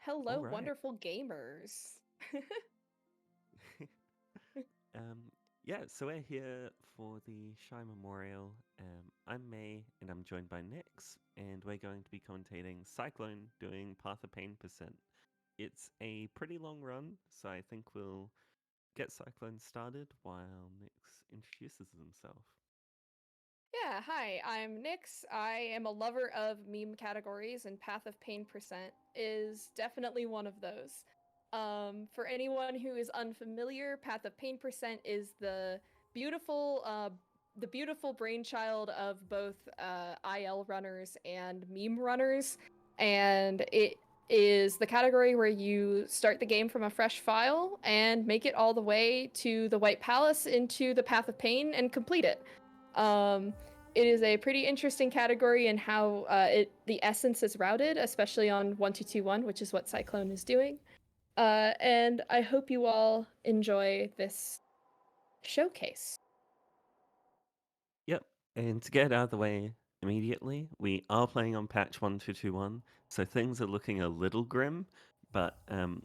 Hello, All right. wonderful gamers. Um, yeah, so we're here for the Schy Memorial. I'm May, and I'm joined by Nix, and we're going to be commentating Psyklone doing Path of Pain percent. It's a pretty long run, so I think we'll get Psyklone started while Nix introduces himself. Yeah, hi, I'm Nyx. I am a lover of meme categories, and Path of Pain percent is definitely one of those. For anyone who is unfamiliar, Path of Pain percent is beautiful, the beautiful brainchild of both IL runners and meme runners, and it is the category where you start the game from a fresh file and make it all the way to the White Palace into the Path of Pain and complete it. Um, it is a pretty interesting category in how the essence is routed, especially on 1221, which is what Psyklone is doing. And I hope you all enjoy this showcase. Yep, and to get it out of the way immediately, we are playing on patch 1221, so things are looking a little grim, but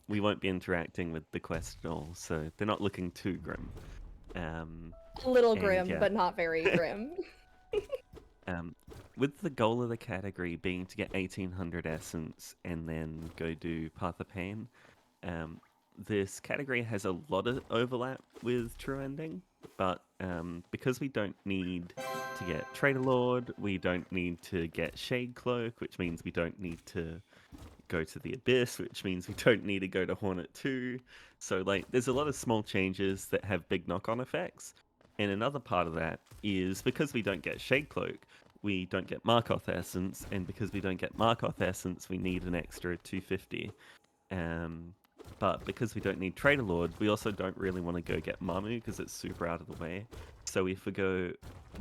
we won't be interacting with the quest at all, so they're not looking too grim. A little And grim, yeah, but not very grim. um, with the goal of the category being to get 1800 essence and then go do Path of Pain, um, this category has a lot of overlap with True Ending, but because we don't need to get Trader Lord, we don't need to get Shade Cloak, which means we don't need to go to the Abyss, which means we don't need to go to Hornet 2. So, like, there's a lot of small changes that have big knock on effects. And another part of that is because we don't get Shade Cloak, we don't get Markoth Essence, and because we don't get Markoth Essence, we need an extra 250. Um, but because we don't need Trader Lord, we also don't really want to go get Mamu because it's super out of the way. So if we go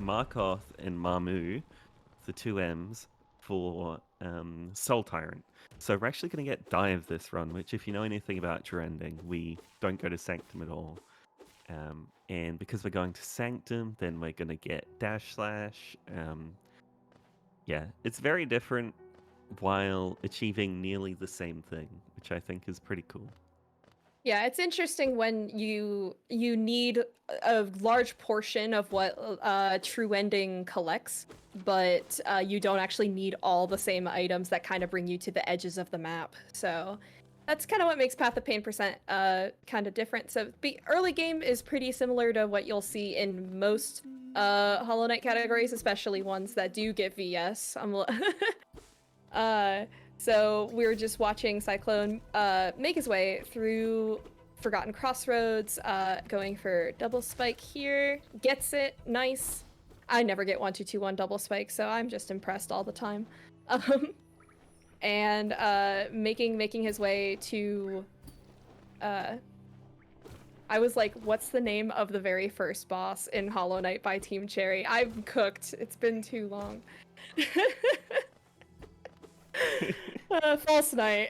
Markoth and Mamu, the two M's, for Soul Tyrant. So we're actually going to get Dive this run, which if you know anything about True Ending, we don't go to Sanctum at all. And because we're going to Sanctum, then we're going to get Dash Slash. Yeah, it's very different while achieving nearly the same thing, which I think is pretty cool. Yeah, it's interesting when you need a large portion of what True Ending collects, but you don't actually need all the same items that kind of bring you to the edges of the map. So that's kind of what makes Path of Pain percent kind of different. So the early game is pretty similar to what you'll see in most Hollow Knight categories, especially ones that do get VS. Uh, so we're just watching Psyklone make his way through Forgotten Crossroads, going for double spike here. Gets it, nice. I never get 1221 double spike, so I'm just impressed all the time. Um, and making his way to. I was like, what's the name of the very first boss in Hollow Knight by Team Cherry? I'm cooked. It's been too long. False Knight.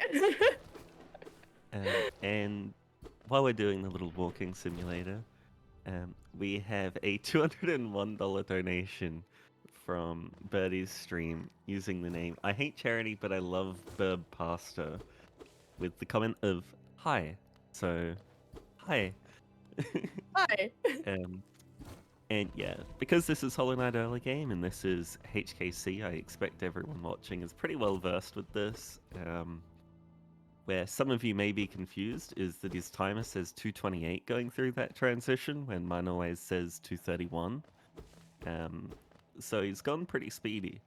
And while we're doing the little walking simulator, we have a $201 donation from Birdie's stream using the name I hate charity, but I love Burb Pasta with the comment of hi. So, hi. Hi. um, and yeah, because this is Hollow Knight early game and this is HKC, I expect everyone watching is pretty well versed with this. Where some of you may be confused is that his timer says 228 going through that transition when mine always says 231. Um, so he's gone pretty speedy,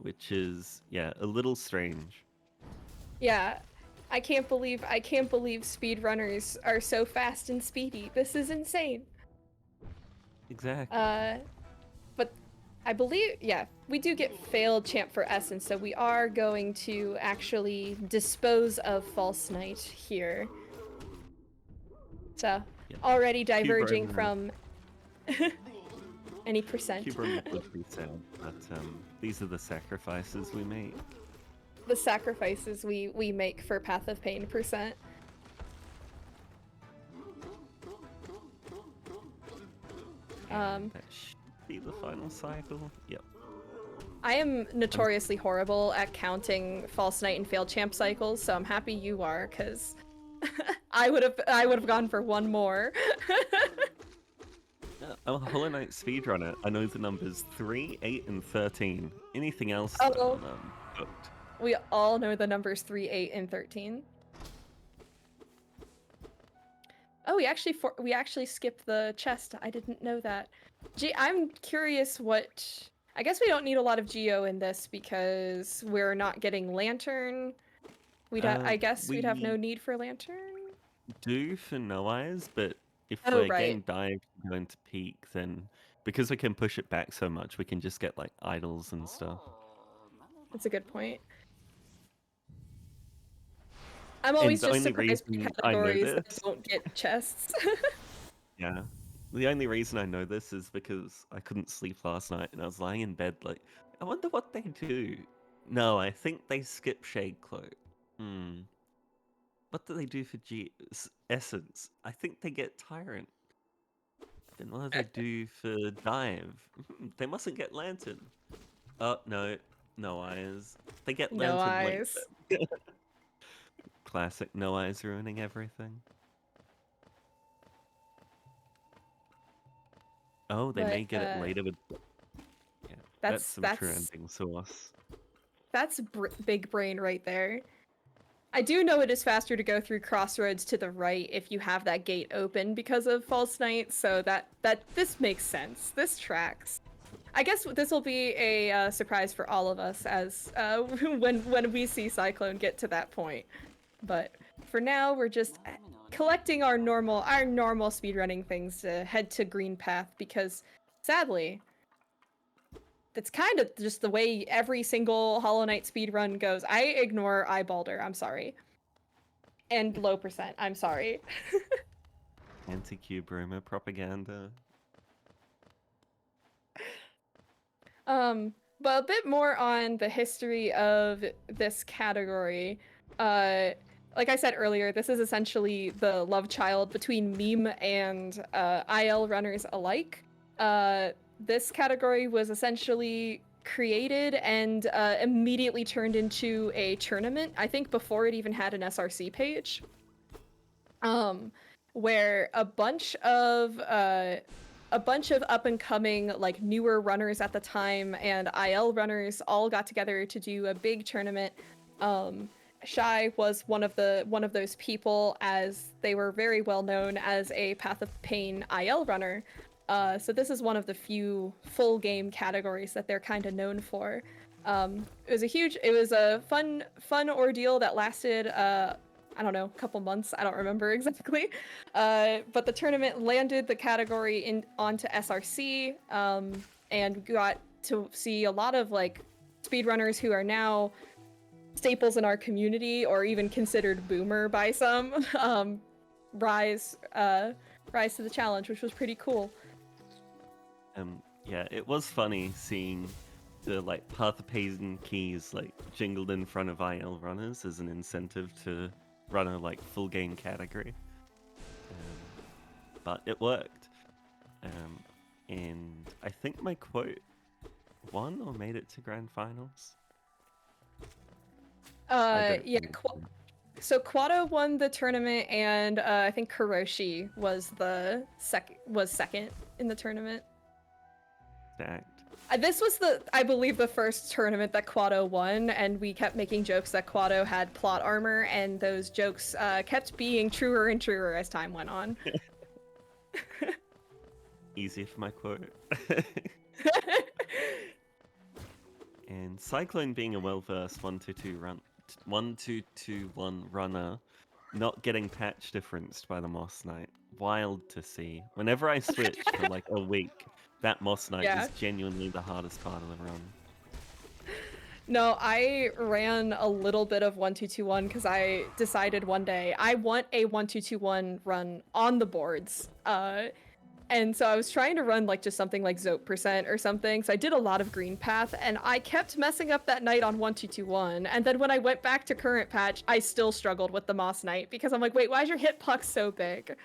which is, yeah, a little strange. Yeah, I can't believe speedrunners are so fast and speedy. This is insane. Exactly. Uh, but I believe, yeah, we do get failed champ for essence, so we are going to actually dispose of False Knight here. So Yeah. already diverging Cubone, from any percent. Cubone would be sad, but these are the sacrifices we make. The sacrifices we make for Path of Pain percent. And that should be the final cycle. Yep. I am notoriously horrible at counting false knight and failed champ cycles, so I'm happy you are, because I would have gone for one more. I'm a Hollow Knight speedrunner. I know the numbers 3, 8, and 13. Anything else, though, Oh, and I'm hooked. we all know the numbers 3, 8, and 13. Oh, we actually skipped the chest. I didn't know that. Gee, I'm curious what. I guess we don't need a lot of geo in this because we're not getting lantern. I guess we'd have no We need for lantern. do for no eyes, but if Oh, we're right. getting dive going to peak, then because we can push it back so much, we can just get like idols and stuff. That's a good point. I'm And always the just only surprised by reason I know categories that this, don't get chests. yeah, the only reason I know this is because I couldn't sleep last night and I was lying in bed like, I wonder what they do. No, I think they skip Shade Cloak. Hmm. What do they do for Essence? I think they get Tyrant. Then what do they do for Dive? They mustn't get Lantern. Oh, no. No Eyes. They get No Lantern late. eyes. Classic No Eyes ruining everything. Oh, they But may get it later with... Yeah, that's that's some true that's ending sauce. that's big brain right there. I do know it is faster to go through crossroads to the right if you have that gate open because of false knight, so that this makes sense. This tracks. I guess this will be a surprise for all of us as when we see Psyklone get to that point. But for now, we're just collecting our normal speedrunning things to head to Green Path because sadly, that's kind of just the way every single Hollow Knight speedrun goes. I ignore Eyebalder, I'm sorry. And low percent, I'm sorry. Anti-cube rumor propaganda. But a bit more on the history of this category. Uh, like I said earlier, this is essentially the love child between meme and IL runners alike. This category was essentially created and immediately turned into a tournament. I think before it even had an SRC page. Um, where a bunch of up and coming like newer runners at the time and IL runners all got together to do a big tournament. Schy was one of those people as they were very well known as a Path of Pain IL runner. So this is one of the few full game categories that they're kind of known for. It was a fun ordeal that lasted I don't know, a couple months. I don't remember exactly. But the tournament landed the category onto SRC, and got to see a lot of like speedrunners who are now staples in our community or even considered boomer by some rise to the challenge, which was pretty cool. Yeah, it was funny seeing the like Path of Pain keys like jingled in front of IL runners as an incentive to run a like full game category. But it worked. And I think my quote won or made it to grand finals. Yeah. So Quado won the tournament, and I think Kuroshi was second in the tournament. Stacked. This was I believe, the first tournament that Quado won, and we kept making jokes that Quado had plot armor, and those jokes kept being truer and truer as time went on. Easy for my quote. And Psyklone being a well-versed 1-2-2-1 runner, not getting patch differenced by the Moss Knight. Wild to see. Whenever I switch for like a week, that Moss Knight Yeah. is genuinely the hardest part of the run. No, I ran a little bit of 1-2-2-1 because I decided one day I want a 1-2-2-1 run on the boards. And so I was trying to run like just something like Zope percent or something. So I did a lot of green path, and I kept messing up that night on 1-2-2-1. And then when I went back to current patch, I still struggled with the Moss Knight because I'm like, wait, why is your hitbox so big?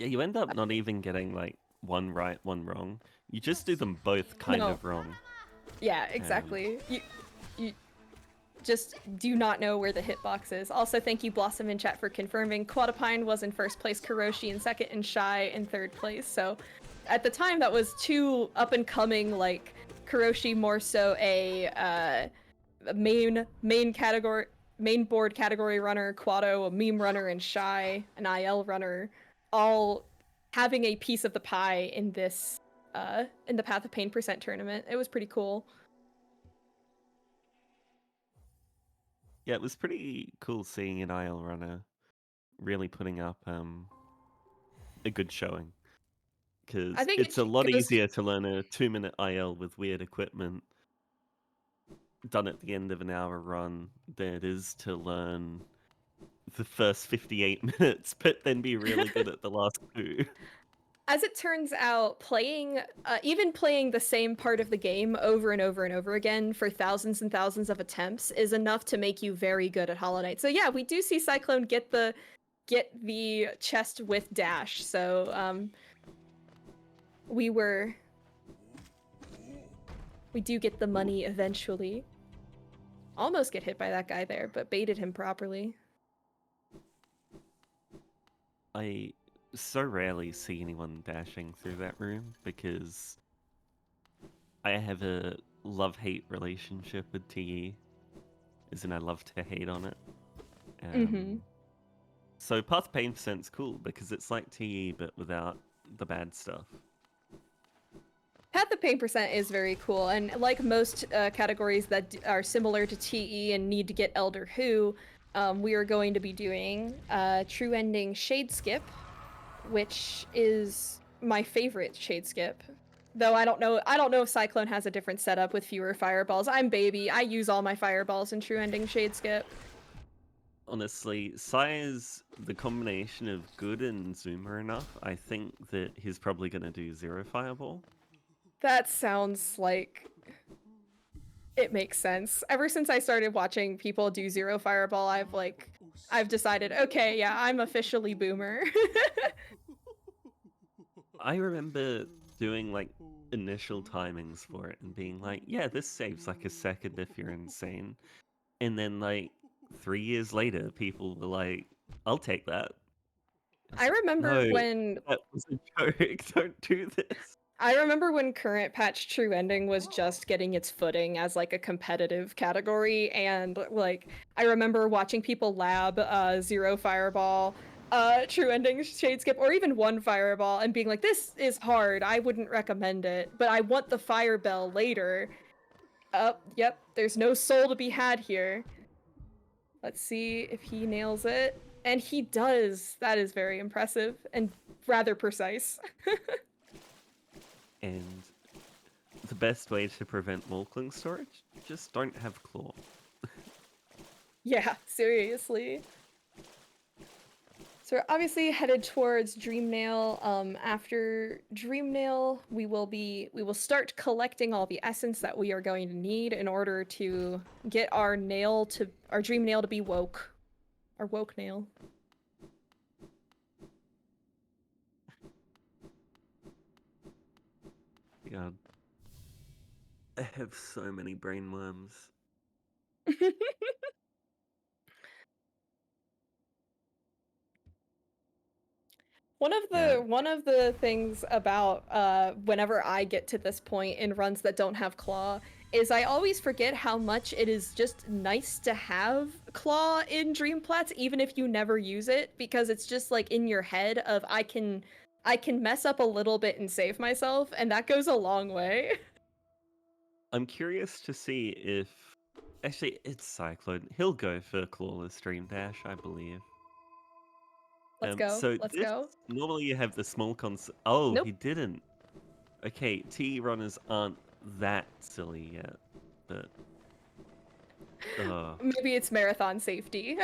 Yeah, you end up not even getting like one right, one wrong. You just do them both kind No. of wrong. Yeah, exactly. You just do not know where the hitbox is. Also, thank you, Blossom in chat, for confirming. Quadapine was in first place, Kuroshi in second, and Schy in third place. So, at the time, that was two up-and-coming, like, Kuroshi more so a main board category runner, Quado a meme runner, and Schy an IL runner, all having a piece of the pie in this, in the Path of Pain % tournament. It was pretty cool. Yeah, it was pretty cool seeing an IL runner really putting up a good showing. I Because think it's a it lot goes. easier to learn a 2-minute IL with weird equipment done at the end of an hour run than it is to learn the first 58 minutes, but then be really good at the last two. As it turns out, even playing the same part of the game over and over and over again for thousands and thousands of attempts is enough to make you very good at Hollow Knight. So yeah, we do see Psyklone get the chest with dash. So we do get the money eventually. Almost get hit by that guy there, but baited him properly. I so rarely see anyone dashing through that room because I have a love-hate relationship with TE, as in I love to hate on it. Mm-hmm. So Path Pain Percent's cool because it's like TE but without the bad stuff. Path of Pain % is very cool, and like most categories that are similar to TE and need to get Elder Who, we are going to be doing True Ending Shade Skip, which is my favorite Shade Skip. Though I don't know if Psyklone has a different setup with fewer fireballs. I'm baby. I use all my fireballs in True Ending Shade Skip. Honestly, Psy is the combination of good and zoomer enough. I think that he's probably going to do 0 fireball. That sounds like it makes sense. Ever since I started watching people do 0 fireball, I've decided, okay, yeah, I'm officially boomer. I remember doing like initial timings for it and being like, yeah, this saves like a second if you're insane. And then like 3 years later, people were like, I'll take that. I remember No, when that was a joke. Don't do this. current patch True Ending was just getting its footing as like a competitive category, and like I remember watching people lab 0 fireball, True Ending Shade Skip, or even 1 fireball and being like, this is hard, I wouldn't recommend it, but I want the fire bell later. Yep, there's no soul to be had here. Let's see if he nails it. And he does. That is very impressive and rather precise. And the best way to prevent Morkling storage, just don't have claw. Yeah, seriously. So we're obviously headed towards Dreamnail. After Dreamnail, we will start collecting all the essence that we are going to need in order to get our dream nail to be woke. Our woke nail. God. I have so many brain worms. Yeah. One of the things about whenever I get to this point in runs that don't have claw is I always forget how much it is just nice to have claw in Dreamplats even if you never use it, because it's just like in your head of I can mess up a little bit and save myself, and that goes a long way. I'm curious to see if... Actually, it's Psyklone. He'll go for Clawless Dream Dash, I believe. Let's go. So Let's this... go. Normally you have the small cons... Oh, Nope. he didn't. Okay, TE runners aren't that silly yet, but... Maybe it's marathon safety.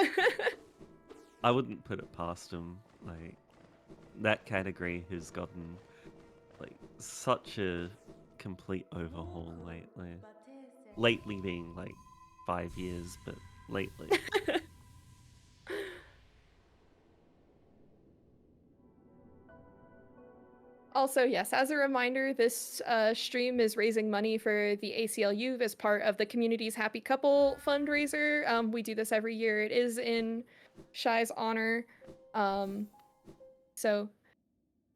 I wouldn't put it past him. Like, that category has gotten, like, such a complete overhaul lately. Lately being, like, 5 years, but lately. Also, yes, as a reminder, this stream is raising money for the ACLU as part of the community's Happy Couple fundraiser. We do this every year. It is in Shy's honor. Um, so,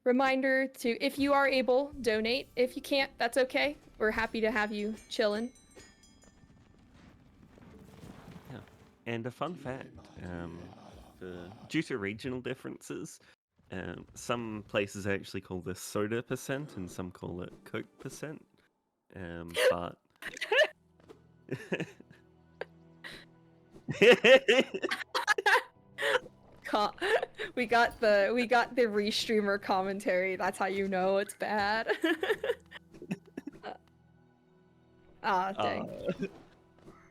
reminder to, if you are able, donate. If you can't, that's okay. We're happy to have you chilling. Yeah. And a fun fact, due to regional differences, some places actually call this soda percent and some call it Coke percent. But We got the restreamer commentary. That's how you know it's bad. Dang.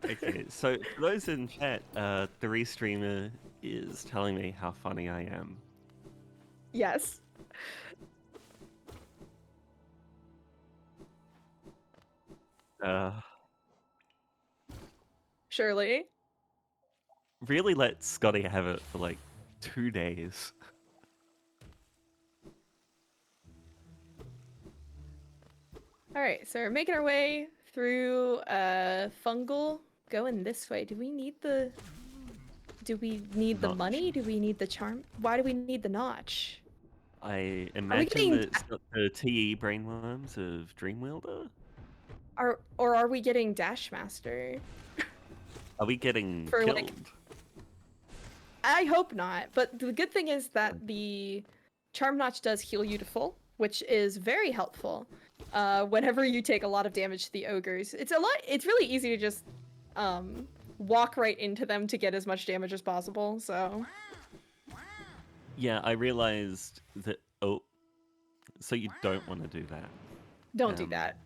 Okay, so for those in chat, the restreamer is telling me how funny I am. Yes. Surely. Really let Scotty have it for like 2 days. All right, so we're making our way through fungal. Going this way. Do we need the Notch. money? Do we need the charm? Why do we need the notch? I Are we imagine getting that it's got the TE brainworms of Dreamwielder. are we getting Dash Master? Are we getting For, killed? like, I hope not, but the good thing is that the Charm Notch does heal you to full, which is very helpful. Whenever you take a lot of damage to the ogres, it's really easy to just walk right into them to get as much damage as possible. So Yeah, I realized that. Oh, so you don't want to do that. don't do that.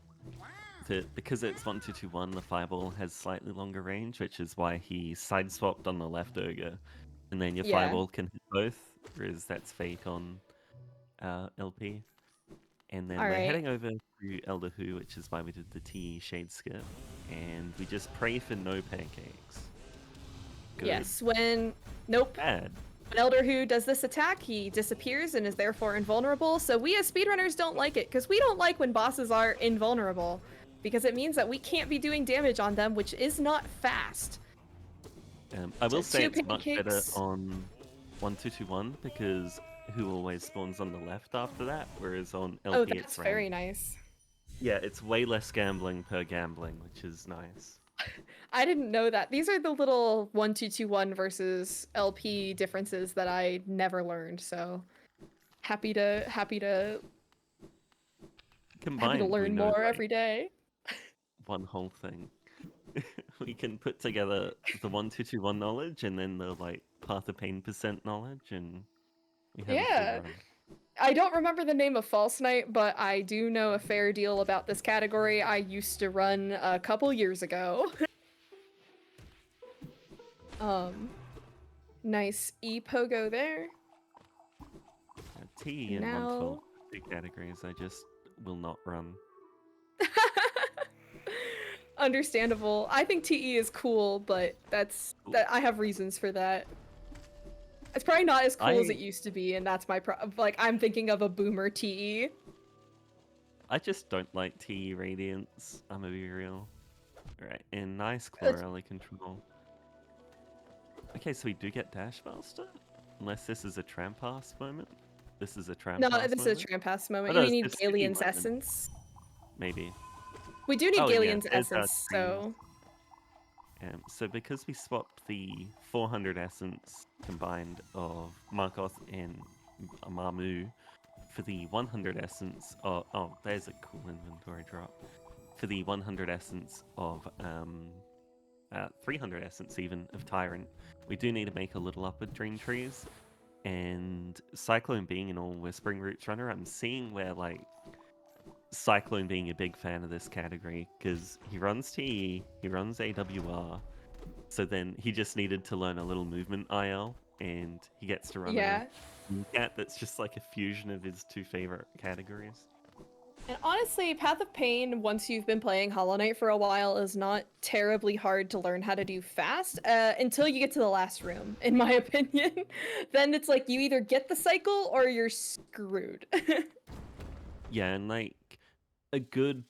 Because it's 1-2-2-1, the fireball has slightly longer range, which is why he side swapped on the left ogre, and then your fireball can hit both, whereas that's fake on LP. And then we're heading over to Elder Who, which is why we did the T shade skip, and we just pray for no pancakes. Good. Yes, nope. Bad. When Elder Who does this attack, he disappears and is therefore invulnerable. So we as speedrunners don't like it, because we don't like when bosses are invulnerable, because it means that we can't be doing damage on them, which is not fast. I will say it's much better on 1-2-2-1 because Who always spawns on the left after that, whereas on LP that's very nice. Yeah, it's way less gambling per gambling, which is nice. I didn't know that. These are the little 1-2-2-1 versus LP differences that I never learned. So happy to learn more every day. One whole thing. We can put together the 1-2-2-1 knowledge and then the like Path of Pain percent knowledge, and we have a full run. I don't remember the name of False Knight, but I do know a fair deal about this category. I used to run a couple years ago. Nice E-pogo there. T and 112 big categories I just will not run. Understandable. I think TE is cool, but I have reasons for that. It's probably not as cool as it used to be, and that's my I'm thinking of a boomer TE. I just don't like TE Radiance, I'm gonna be real. Alright, and nice Chlorelli control. Okay, so we do get Dash Faster? Unless this is a Trampass moment? This is a Trampass moment? No, this is a Trampass moment. You need Galeon's Essence. Maybe. We do need Galeon's Essence, so... So because we swapped the 400 Essence combined of Markoth and Mamu for the 100 Essence of... Oh, there's a cool inventory drop. For the 100 Essence of... 300 Essence even of Tyrant, we do need to make a little up with Dream Trees. And Psyklone being an all Whispering Roots runner, I'm seeing where, like, Psyklone being a big fan of this category, because he runs TE, he runs AWR, so then he just needed to learn a little movement IL, and he gets to run a cat that's just like a fusion of his two favorite categories. And honestly, Path of Pain, once you've been playing Hollow Knight for a while, is not terribly hard to learn how to do fast, until you get to the last room, in my opinion. Then it's like you either get the cycle or you're screwed. Yeah, and like a good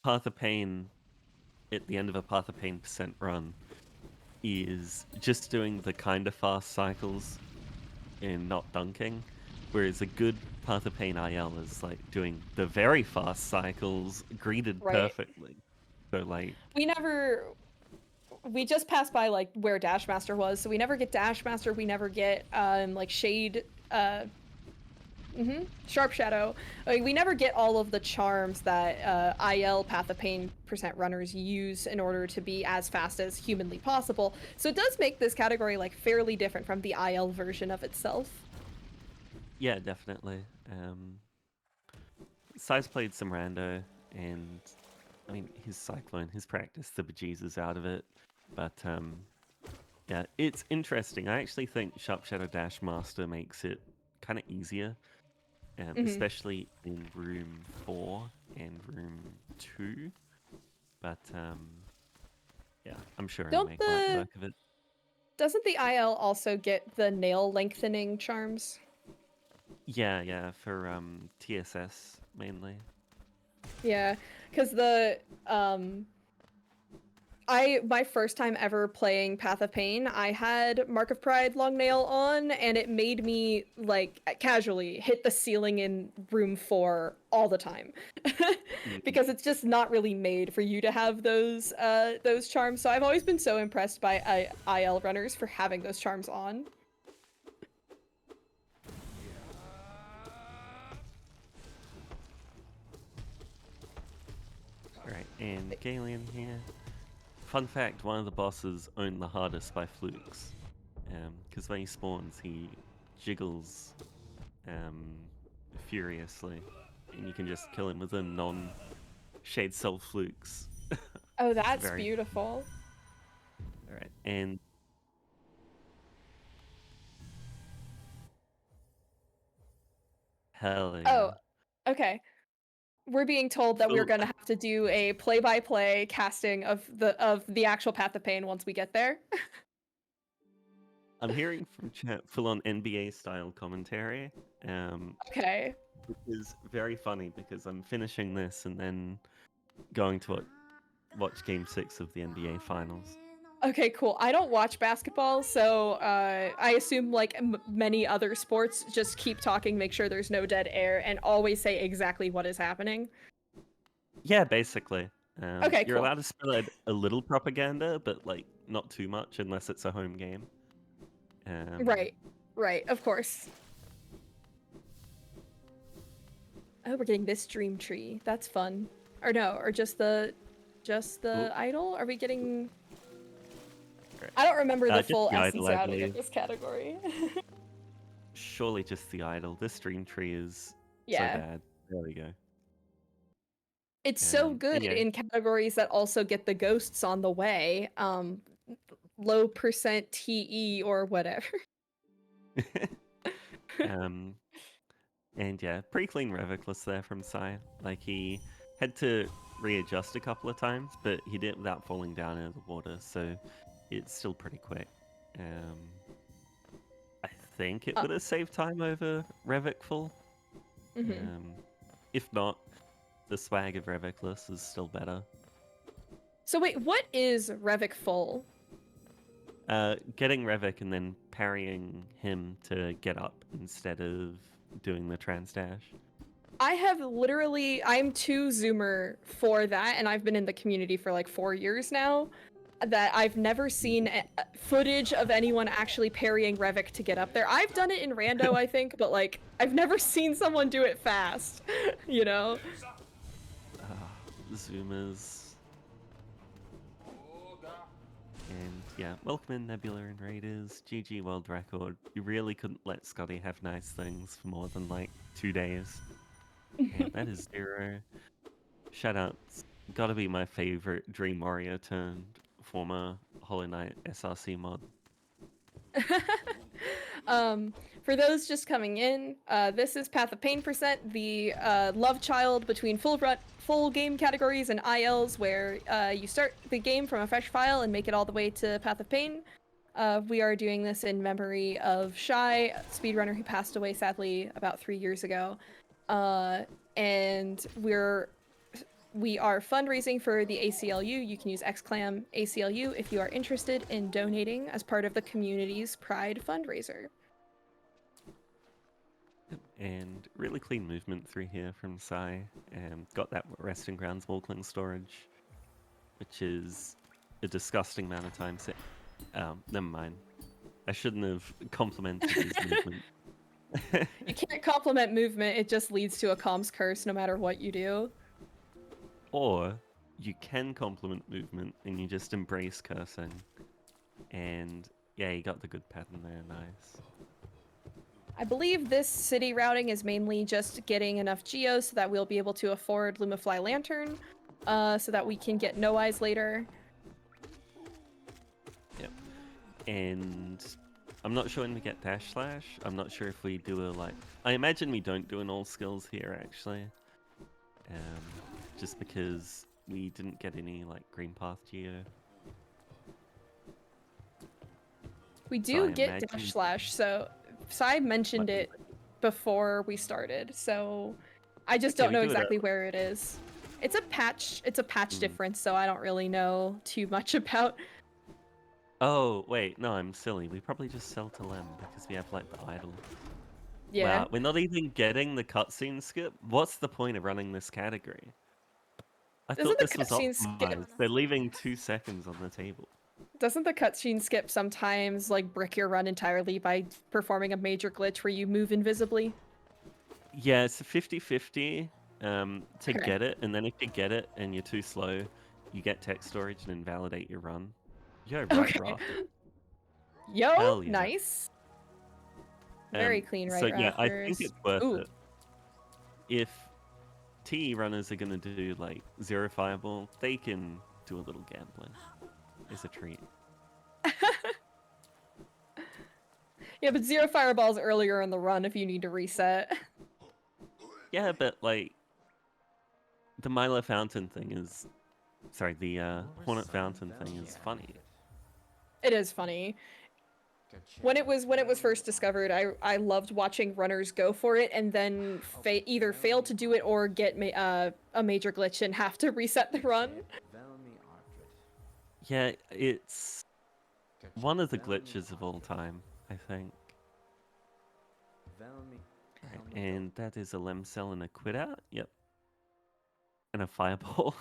Path of Pain at the end of a Path of Pain percent run is just doing the kind of fast cycles and not dunking, whereas a good Path of Pain IL is like doing the very fast cycles greeted Right. perfectly. So like, We never we just passed by like where Dashmaster was, so we never get Dashmaster, we never get like Shade Sharp Shadow. Like, we never get all of the charms that IL Path of Pain percent runners use in order to be as fast as humanly possible. So it does make this category like fairly different from the IL version of itself. yeah, definitely. Size played some rando, and I mean his Cyclone, his practice the bejesus out of it, but yeah, it's interesting. I actually think Sharp Shadow Dash Master makes it kind of easier, Mm-hmm. especially in room 4 and room 2. But yeah, I'm sure he'll Don't make light the work of it. Doesn't the IL also get the nail lengthening charms? Yeah, yeah, for TSS mainly. Yeah, because the I my first time ever playing Path of Pain, I had Mark of Pride long nail on, and it made me like casually hit the ceiling in room 4 all the time. Mm. Because it's just not really made for you to have those charms. So I've always been so impressed by IL runners for having those charms on. Right, and Galen here. Fun fact: one of the bosses owned the hardest by flukes, because when he spawns, he jiggles um, furiously, and you can just kill him with a non-shade cell flukes. Oh, It's that's very beautiful. all right, and hell Oh, yeah. okay. We're being told that we're So gonna have to do a play-by-play casting of the actual Path of Pain once we get there. I'm hearing from chat full-on NBA style commentary, um, Okay. which is very funny because I'm finishing this and then going to watch Game 6 of the NBA Finals. Okay, cool. I don't watch basketball, so I assume like many other sports, just keep talking, make sure there's no dead air, and always say exactly what is happening. Yeah, basically. Okay, You're cool. allowed to spread a little propaganda, but like not too much unless it's a home game. Um, Right. Right, of course. Oh, we're getting this dream tree. That's fun. Or no, or just oh, the idol? Are we getting right. I don't remember the Just full the idol, essence I routing of believe. this category. Surely just the idol. This dream tree is so Yeah. bad. There we go. It's so And good yeah, in categories that also get the ghosts on the way. Low percent TE or whatever. um, and yeah, pretty clean Revicless there from Psy. Like he had to readjust a couple of times, but he did it without falling down into the water, so it's still pretty quick. Um, I think it Uh, would have saved time over Revic full. mhm. Um, if not, the swag of Revicless is still better. So wait, what is Revic full? Getting Revic and then parrying him to get up instead of doing the trans dash. I'm too zoomer for that, and I've been in the community for like 4 years now. That I've never seen footage of anyone actually parrying Revic to get up there. I've done it in rando, I think, but like I've never seen someone do it fast. You know? Zoomers. And yeah, welcome in Nebula and Raiders. GG World Record. You really couldn't let Scotty have nice things for more than like 2 days. And that is 0. Shoutouts. Gotta be my favorite Dream Warrior turned former Hollow Knight SRC mod. um, for those just coming in, this is Path of Pain percent, the love child between full game categories and ILs, where you start the game from a fresh file and make it all the way to Path of Pain. We are doing this in memory of Schy, speedrunner who passed away sadly about 3 years ago. and we are fundraising for the ACLU. You can use XClam ACLU if you are interested in donating as part of the community's Pride fundraiser. And really clean movement through here from Psy. Got that resting grounds walkling storage, which is a disgusting amount of time. Never mind. I shouldn't have complimented his movement. You can't compliment movement, it just leads to a comms curse no matter what you do. Or you can compliment movement and you just embrace cursing. And yeah, you got the good pattern there, nice. I believe this city routing is mainly just getting enough geos so that we'll be able to afford Lumafly Lantern, so that we can get No Eyes later. Yep. And I'm not sure when we get Dash Slash. I'm not sure if we do a like... I imagine we don't do an all skills here, actually. Just because we didn't get any like Green Path Geo. We do get Dash Slash, so Psy mentioned it before we started, so I just don't know exactly where it is. It's a patch difference, so I don't really know too much about. Oh, wait, no, I'm silly. We probably just sell to Lem because we have like the idol. Yeah. Wow, we're not even getting the cutscene skip? What's the point of running this category? I thought this was optimized. They're leaving 2 seconds on the table. Doesn't the cutscene skip sometimes like brick your run entirely by performing a major glitch where you move invisibly? Yeah, it's a 50-50 to get it, and then if you get it and you're too slow, you get text storage and invalidate your run. Yo, right rafters. Yo, hell yeah. Nice. Very clean right rafters. So yeah, I think it's worth it. If TE runners are gonna do like 0 fireball, they can do a little gambling. It's a treat. Yeah, but 0 fireballs earlier in the run if you need to reset. Yeah, but like the Milo Fountain thing is, sorry, the Hornet Fountain thing is funny. It is funny. When it was first discovered, I loved watching runners go for it and then either fail to do it or get a major glitch and have to reset the run. Yeah, it's one of the glitches of all time, I think. Right, and that is a Lem cell and a quit out. Yep. And a fireball.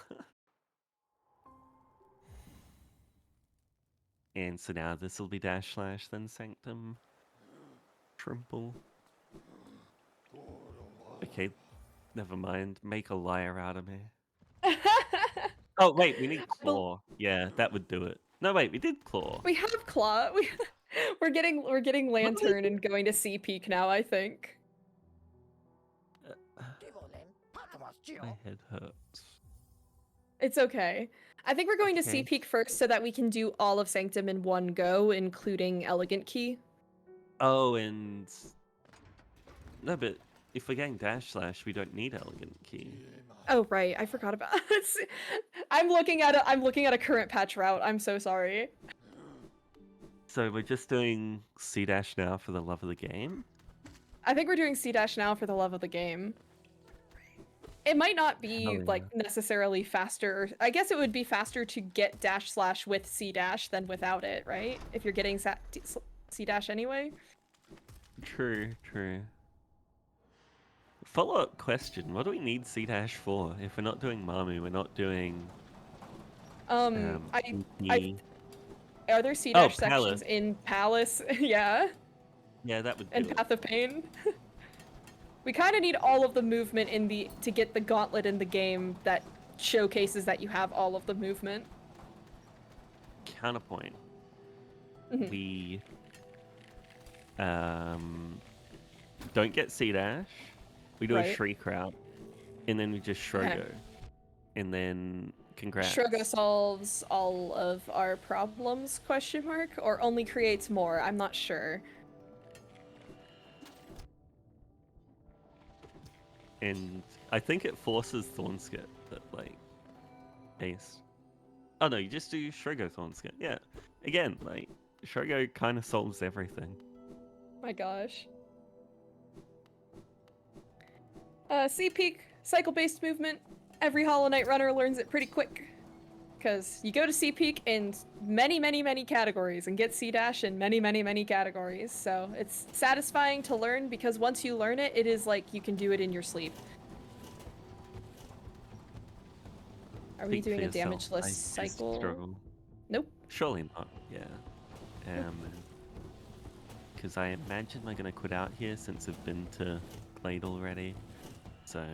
And so now this will be Dash Slash, then Sanctum. Trimple. Okay, never mind. Make a liar out of me. Oh, wait, we need Claw. Yeah, that would do it. No, wait, we did Claw. We have Claw. We're getting Lantern and going to C Peak now, I think. My head hurts. It's okay. I think we're going to C Peak first so that we can do all of Sanctum in one go, including Elegant Key. Oh, and... No, but if we're getting Dash Slash, we don't need Elegant Key. Oh, right. I forgot about it. I'm looking at a current patch route. I'm so sorry. So we're just doing C Dash now for the love of the game? I think we're doing C Dash now for the love of the game. It might not be like necessarily faster. I guess it would be faster to get Dash Slash with C Dash than without it, right? If you're getting C Dash anyway. True. Follow-up question: what do we need C Dash for? If we're not doing Mamu, we're not doing. Are there C Dash sections in Palace? Yeah. Yeah, that would. And Path of Pain. We kind of need all of the movement to get the gauntlet in the game that showcases that you have all of the movement. Counterpoint. We don't get C Dash. We do a Shriek route, and then we just Shrogo, and then congrats. Shrogo solves all of our problems? Question mark, or only creates more? I'm not sure. And I think it forces Thornskit, but like, ace. Oh no, you just do Shrogo Thornskit. Yeah, again, like Shrogo kind of solves everything. My gosh. C Peak cycle-based movement. Every Hollow Knight runner learns it pretty quick. Because you go to C peak in many, many, many categories and get C dash in many, many, many categories. So it's satisfying to learn because once you learn it, it is like you can do it in your sleep. Are we Speak for doing a yourself. damageless I just cycle? struggle. Nope. Surely not. Yeah. Because I imagine we're gonna quit out here since we've been to Glade already. So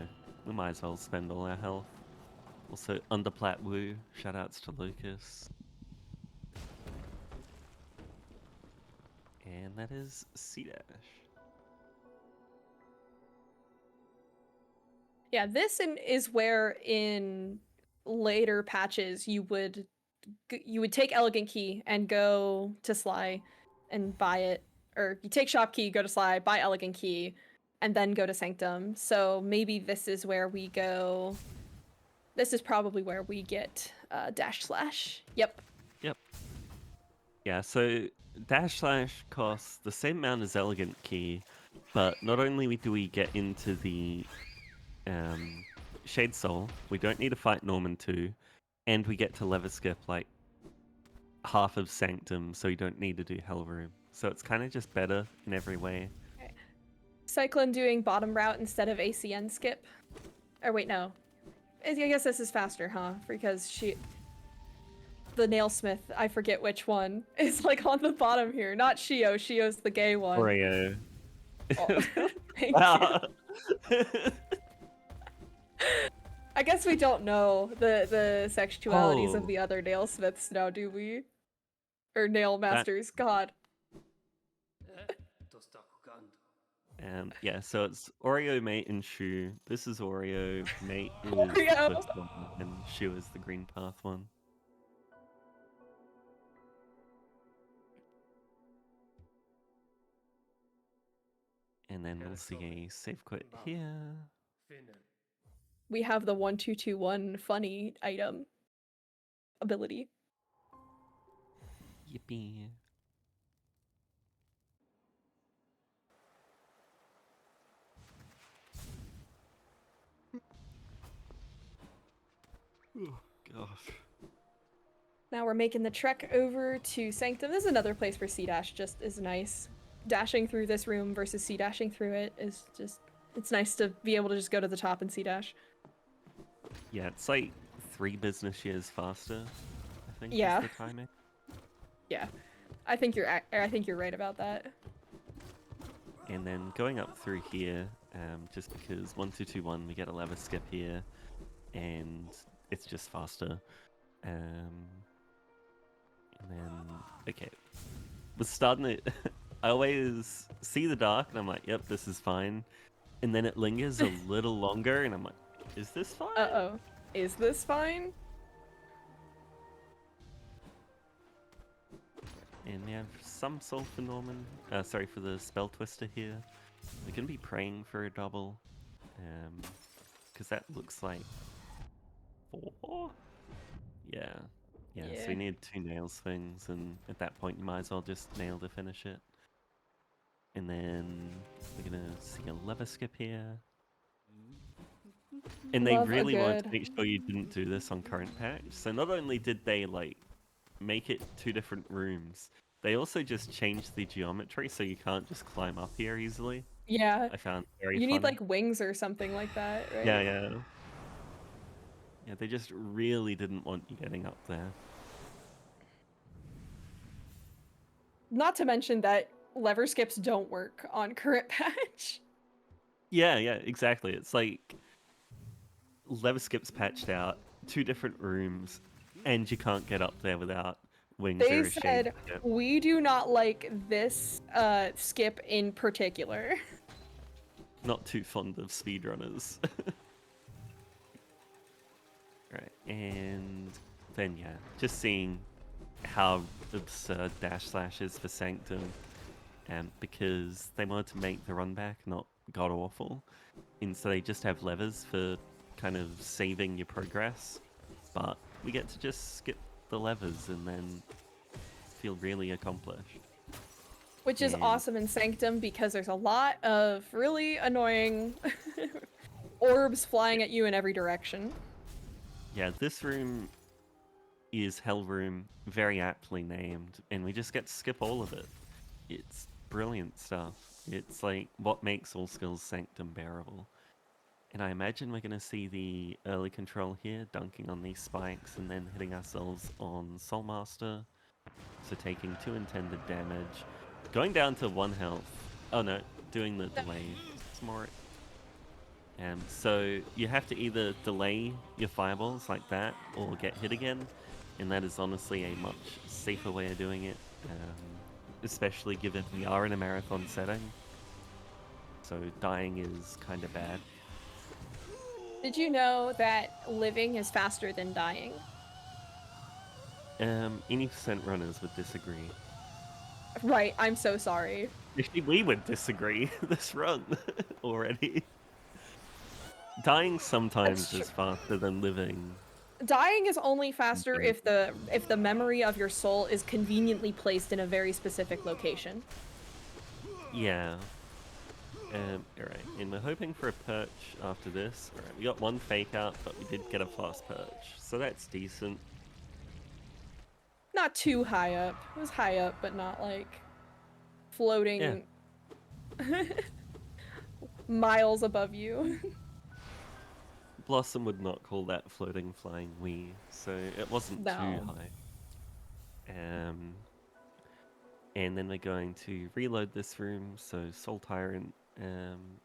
we might as well spend all our health. Also, Underplat Woo. Shoutouts to Lucas. And that is C dash. Yeah, this is where in later patches you would take Elegant Key and go to Schy and buy it, or you take Shop Key, go to Schy, buy Elegant Key, and then go to Sanctum. So maybe this is where we go. This is probably where we get Dash Slash. Yep. Yep. Yeah, so Dash Slash costs the same amount as Elegant Key, but not only do we get into the Shade Soul, we don't need to fight Norman 2, and we get to lever skip like half of Sanctum, so you don't need to do Hell Room. So it's kind of just better in every way. Okay. Psyklone doing bottom route instead of ACN skip. Or wait, no. I guess this is faster, huh? Because the Nailsmith, I forget which one, is like on the bottom here. Not Shio. Shio's the gay one. Oreo. Oh, thank Wow. you. I guess we don't know the sexualities of the other Nailsmiths now, do we? Or Nail Masters, God. Yeah, so it's Oreo, Mate, and Shu. This is Oreo, Mate is Oreo. the first one, and Shu is the green path one. And then we'll see a save quit here. We have the 1-2-2-1 funny item ability. Yippee. Oh, gosh. Now we're making the trek over to Sanctum. This is another place where C-Dash just is nice. Dashing through this room versus C-Dashing through it is just... It's nice to be able to just go to the top and C-Dash. Yeah, it's like 3 business years faster, I think, Yeah. is the timing. Yeah. I think you're right about that. And then going up through here, just because 1-2-2-1, we get a lever skip here, and it's just faster. And then, okay, we're starting it. I always see the dark, and I'm like, yep, this is fine. And then it lingers a little longer, and I'm like, is this fine? Uh-oh. Is this fine? And we have some soul for Norman. Sorry, for the Spell Twister here. We're going to be praying for a double. Because that looks like 4? Yeah. Yeah, so we need 2 nail swings, and at that point you might as well just nail to finish it. And then we're going to see a lever skip here. And they really wanted to make sure you didn't do this on current patch. So not only did they like make it 2 different rooms, they also just changed the geometry so you can't just climb up here easily. Yeah. I found very You funny. need like wings or something like that, right? Yeah. Yeah, they just really didn't want you getting up there. Not to mention that lever skips don't work on current patch. Yeah, exactly. It's like lever skips patched out, 2 different rooms, and you can't get up there without wings They or a shade. said, we do not like this skip in particular. Not too fond of speedrunners. Right, and then yeah, just seeing how absurd Dash Slash is for Sanctum, because they wanted to make the run back not god awful, and so they just have levers for kind of saving your progress, but we get to just skip the levers and then feel really accomplished. Which is awesome in Sanctum because there's a lot of really annoying orbs flying at you in every direction. Yeah, this room is Hell Room, very aptly named, and we just get to skip all of it. It's brilliant stuff. It's like what makes All Skills Sanctum bearable. And I imagine we're going to see the early control here, dunking on these spikes and then hitting ourselves on Soulmaster. So taking 2 intended damage. Going down to 1 health. Oh no, doing the delay smart. So you have to either delay your fireballs like that or get hit again. And that is honestly a much safer way of doing it. Especially given we are in a marathon setting. So dying is kind of bad. Did you know that living is faster than dying? Any percent runners would disagree. Right, I'm so sorry. Actually, we would disagree this run already. Dying sometimes is faster than living. Dying is only faster if the memory of your soul is conveniently placed in a very specific location. Yeah. Alright, and we're hoping for a perch after this. Alright, we got 1 fake out, but we did get a fast perch, so that's decent. Not too high up. It was high up, but not like floating miles above you. Blossom would not call that floating flying wee, so it wasn't too high. And then we're going to reload this room, so Soul Tyrant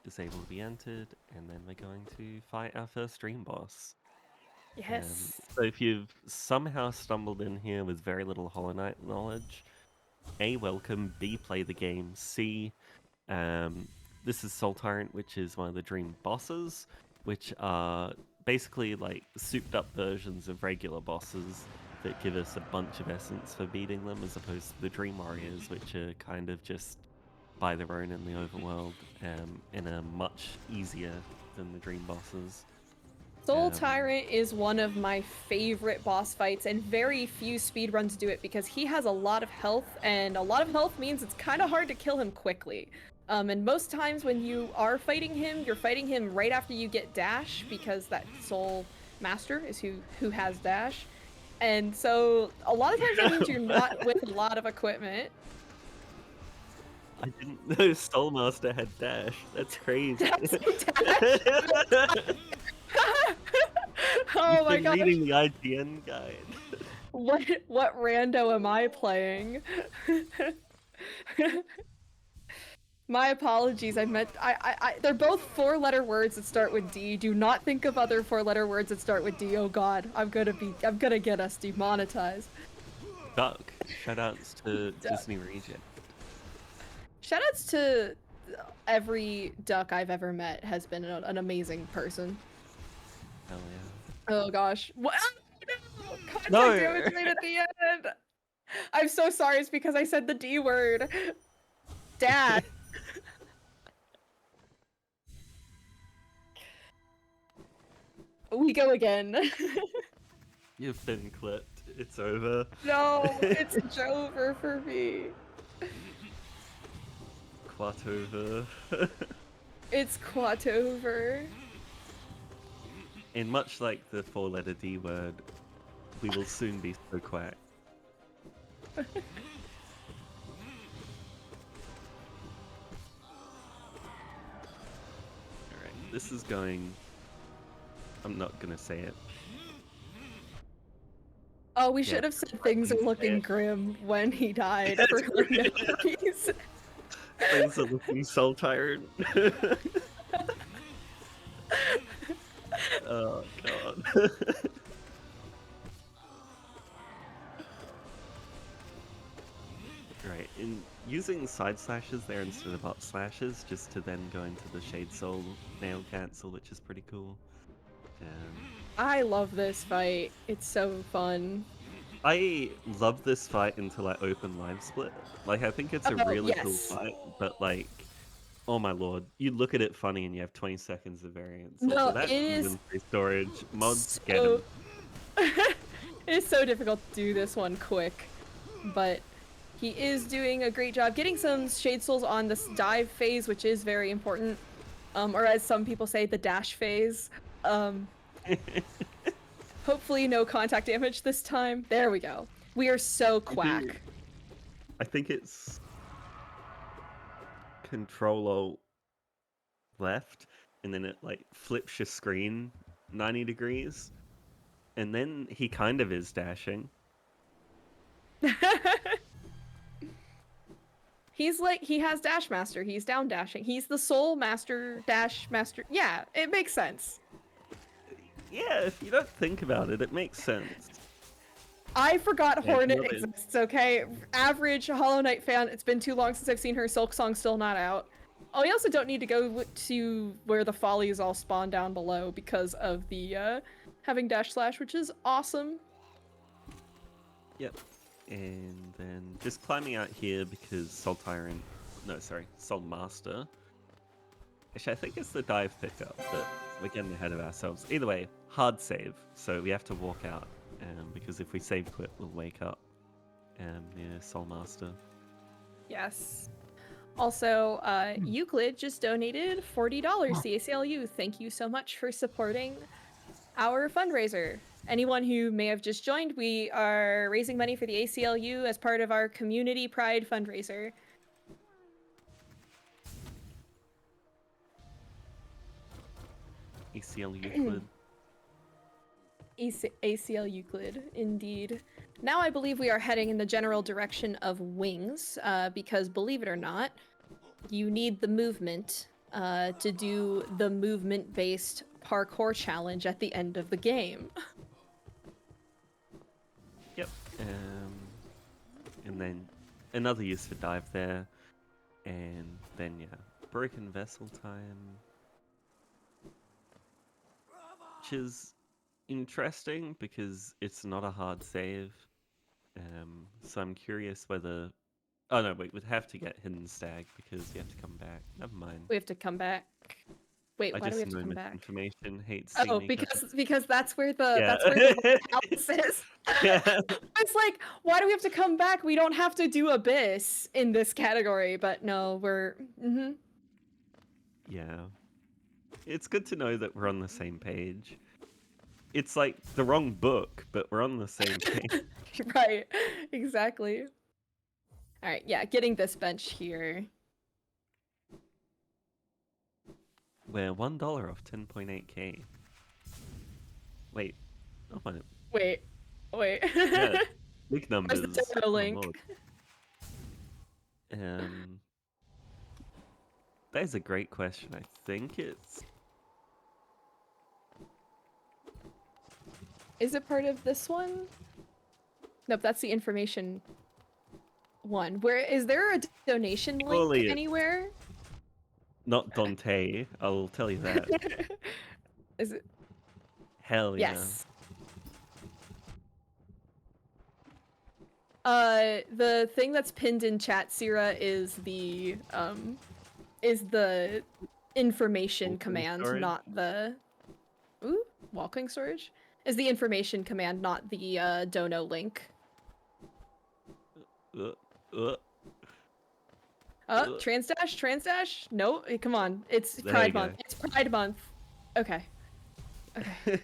is able to be entered, and then we're going to fight our first dream boss. Yes. So if you've somehow stumbled in here with very little Hollow Knight knowledge, A, welcome, B, play the game, C, this is Soul Tyrant, which is one of the dream bosses, which are basically like souped up versions of regular bosses that give us a bunch of essence for beating them, as opposed to the Dream Warriors, which are kind of just by their own in the overworld, and are much easier than the Dream bosses. Soul Tyrant is one of my favorite boss fights, and very few speedruns do it because he has a lot of health, and a lot of health means it's kind of hard to kill him quickly. And most times when you are fighting him, you're fighting him right after you get dash, because that Soul Master is who has dash. And so a lot of times that means you're not with a lot of equipment. I didn't know Soulmaster had dash. That's crazy. Dash? Oh my gosh. Reading the IGN guide. What rando am I playing? My apologies. I meant they're both 4-letter words that start with D. Do not think of other 4-letter words that start with D. Oh god, I'm gonna get us demonetized. Duck. Shoutouts to Disney Reject. Shoutouts to every duck I've ever met. Has been an amazing person. Hell yeah. Oh gosh. What? No! Contact damage rate at the end! I'm so sorry, it's because I said the D word. Dad. We go again. You've been clipped. It's over. No, it's over for me. Quat over. It's quat over. And much like the 4-letter D word, we will soon be so quack. Alright, this is going... I'm not gonna say it. Oh, we should have said things are looking grim when he died for like no reason. Things are looking Soul Tyrant. Oh god. Right, in using side slashes there instead of up slashes, just to then go into the Shade Soul nail cancel, which is pretty cool. I love this fight. It's so fun. I love this fight until I open Live Split. Like, I think it's a really cool fight, but like, oh my lord, you look at it funny and you have 20 seconds of variance. No, Also, that's it is inventory storage. Mods get so... 'em. It is so difficult to do this one quick, but he is doing a great job getting some Shade Souls on this dive phase, which is very important. or as some people say, the dash phase. Hopefully no contact damage this time. There we go. We are so quack. I think it's Control left, and then it like flips your screen 90 degrees, and then he kind of is dashing. He's like, he has Dash Master. He's down dashing. He's the sole master, dash master. Yeah, it makes sense. Yeah, if you don't think about it, it makes sense. I forgot Yeah, Hornet exists, okay? Average Hollow Knight fan, it's been too long since I've seen her. Silk Song's still not out. Oh, we also don't need to go to where the follies all spawn down below because of the having dash slash, which is awesome. Yep. And then just climbing out here because Soul Master. Actually, I think it's the dive pickup, but we're getting ahead of ourselves. Either way, hard save, so we have to walk out, because if we save quit, we'll wake up. Yeah, Soul Master. Yes. Also, Euclid just donated $40 to the ACLU. Thank you so much for supporting our fundraiser. Anyone who may have just joined, we are raising money for the ACLU as part of our Community Pride fundraiser. ACL Euclid. ACL Euclid, indeed. Now I believe we are heading in the general direction of wings, because believe it or not, you need the movement to do the movement-based parkour challenge at the end of the game. Yep. And then another use for dive there. And then, yeah, broken vessel time. Which is interesting because it's not a hard save. So I'm curious whether... Oh no, wait, we'd have to get Hidden Stag because you have to come back. Never mind. We have to come back. Wait, I why do we just have to know come back? misinformation. Hate seeing Oh, me because that's where the Yeah. house is. Yeah. It's like, why do we have to come back? We don't have to do Abyss in this category, but no, we're Yeah. It's good to know that we're on the same page. It's like the wrong book, but we're on the same page. Right, exactly. All right, yeah, getting this bench here. We're $1 off 10.8k. Wait. Oh my. Wait. Yeah. Big Where's numbers. the dono Oh, link? Lord. That is a great question. I think it's... Is it part of this one? Nope, that's the information one. Where is there a donation link Surely it's anywhere? not Dante, I'll tell you that. Is it? Hell yeah. Yes. The thing that's pinned in chat, Sierra, is the information Walking command, storage? not the... Ooh, walking storage? Is the information command, not the dono link. Transdash? No, come on. It's There Pride you go. Month. It's Pride Month. Okay. Okay.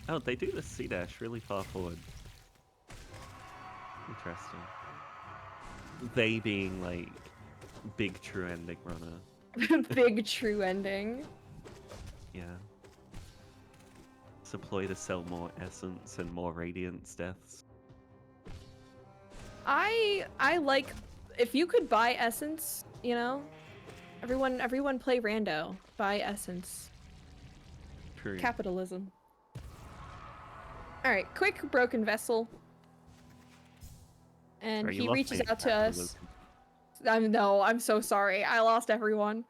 Oh, they do the C-dash really far forward. Interesting. They being, like, big true ending runner. Big true ending. Yeah. Deploy to sell more essence and more radiance deaths. I like... If you could buy essence, you know? Everyone play rando. Buy essence. True. Capitalism. Alright, quick broken vessel. And Sorry, he reaches out to us. capitalism. No, I'm so sorry. I lost everyone.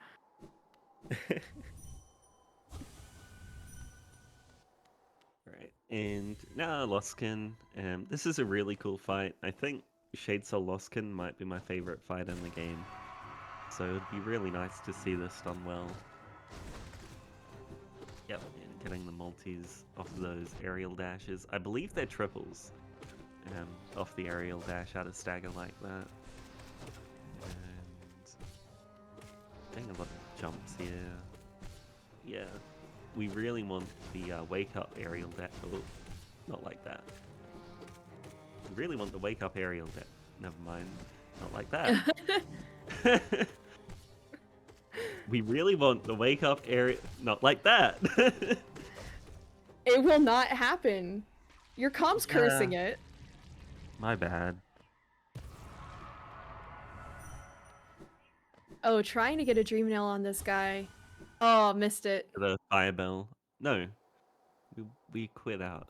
Right, and now Loskin. This is a really cool fight. I think Shade Soul Loskin might be my favorite fight in the game. So it'd be really nice to see this done well. Yep, and getting the multis off of those aerial dashes. I believe they're triples. off the aerial dash out of stagger like that. And getting a lot of jumps here. Yeah, we really want the wake up aerial dash. Oh, not like that. We really want the wake up aerial dash. Never mind. Not like that. We really want the wake up area. Not like that. It will not happen. Your comp's Yeah. cursing it. My bad. Oh, trying to get a dream nail on this guy. Oh, missed it. The firebell. No, we quit out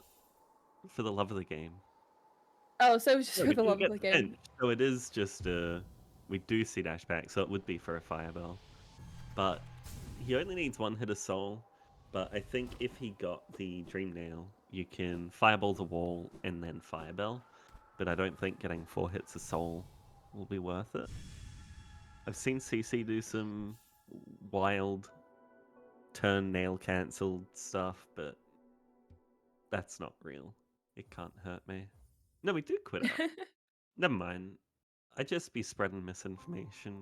for the love of the game. Oh, so just No, for we the do love of get the the game. bench, so it is just we do see dash back, so it would be for a firebell. But he only needs one hit of soul. But I think if he got the dream nail, you can fireball the wall and then firebell. But I don't think getting 4 hits of soul will be worth it. I've seen CC do some wild turn nail cancelled stuff, but that's not real. It can't hurt me. No, we do quit out. Never mind. I just be spreading misinformation.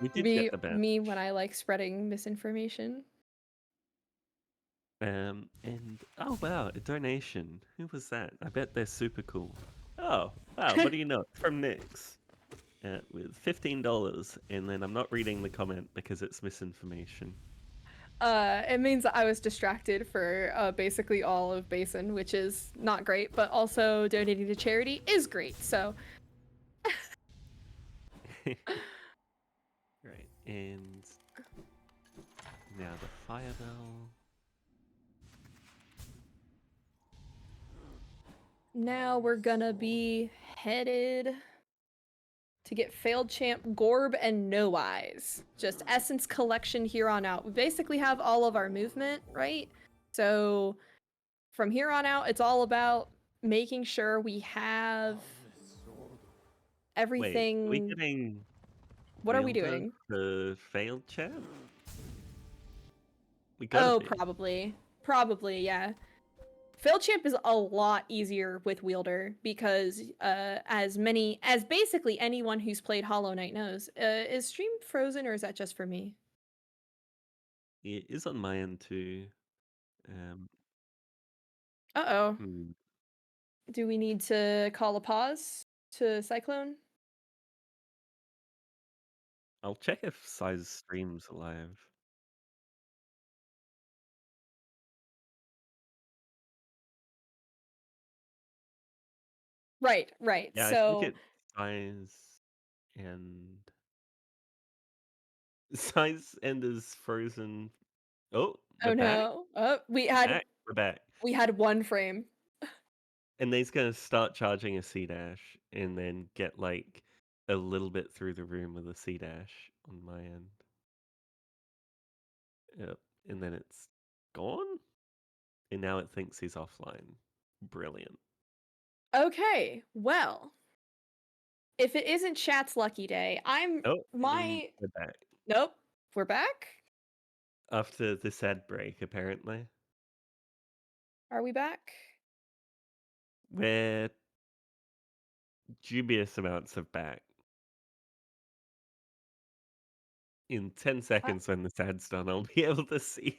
We did Me, get the bench. me when I like spreading misinformation. And oh wow, a donation. Who was that? I bet they're super cool. Oh wow, what do you know? It's from Nyx. With $15, and then I'm not reading the comment because it's misinformation. It means I was distracted for basically all of Basin, which is not great, but also donating to charity is great. So, Right, and now the fire bell. now we're gonna be headed to get Failed Champ, Gorb, and No Eyes. Just Essence collection here on out. We basically have all of our movement, right? So from here on out, it's all about making sure we have Wait, are we everything. getting What are we Wielder doing? for failed champ? We gotta Oh, be. probably. Probably, yeah. Failed Champ is a lot easier with Wielder because as basically anyone who's played Hollow Knight knows, is stream frozen or is that just for me? It is on my end too. Um, Uh-oh. hmm. Do we need to call a pause to Psyklone? I'll check if Size streams alive. Right, right. Yeah, I think So, it's Size and Size and is frozen. Oh, we're oh back. no. Oh, Back. We're back. we had one frame. And he's gonna start charging a C dash and then get like a little bit through the room with a C dash on my end. Yep. And then it's gone? And now it thinks he's offline. Brilliant. Okay, well, if it isn't chat's lucky day, I'm Oh, and my we're back. nope. We're back? After the sad break, apparently. Are we back? We're dubious amounts of back. In 10 I, seconds when the sad's done, I'll be able to see.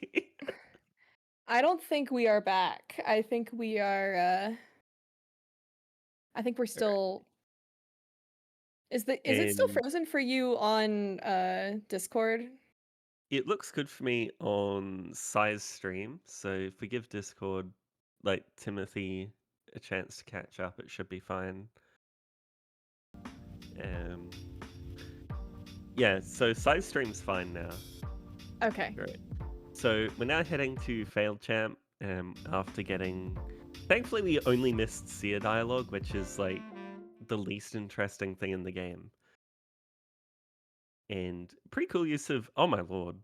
I don't think we are back. I think we're Alright. still is it still And frozen for you on Discord? it looks good for me on Size stream. So if we give Discord, like Timothy, a chance to catch up, it should be fine. Um, yeah, so Size stream's fine now. Okay. Right. So we're now heading to Failed Champ. After getting, thankfully we only missed Seer dialogue, which is like the least interesting thing in the game. And pretty cool use of, oh my lord,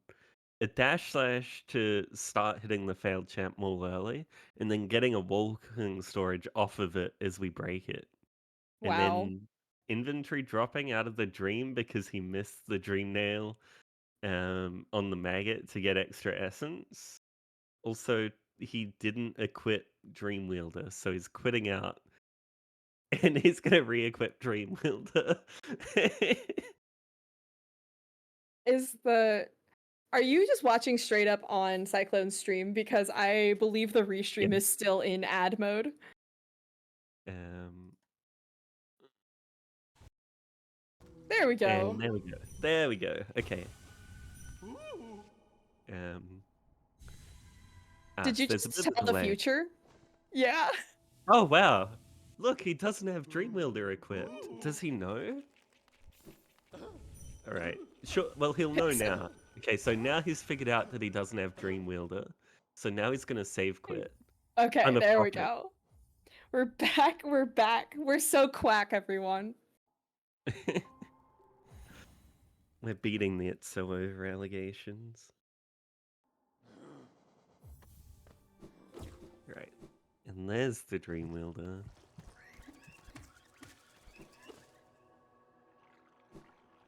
a dash slash to start hitting the Failed Champ more early, and then getting a walking storage off of it as we break it. And Wow. then inventory dropping out of the dream because he missed the dream nail on the maggot to get extra essence. Also, he didn't equip Dream Wielder, so he's quitting out And he's gonna re-equip Dream Wielder. Is the Are you just watching straight up on Psyklone's stream? Because I believe the Yeah. restream is still in ad mode. Um, There we and go. there we go. There we go. Okay. Um, Did you there's a just bit of a tell the delay. future? Yeah. Oh wow! Look, he doesn't have Dream Wielder equipped. Does he know? All right. Sure. Well, he'll know now. Okay, so now he's figured out that he doesn't have Dream Wielder. So now he's gonna save quit. I'm Okay, a there we prophet. go. We're back. We're back. We're so quack, everyone. We're beating the It's So Over allegations. Right. And there's the Dream Wielder.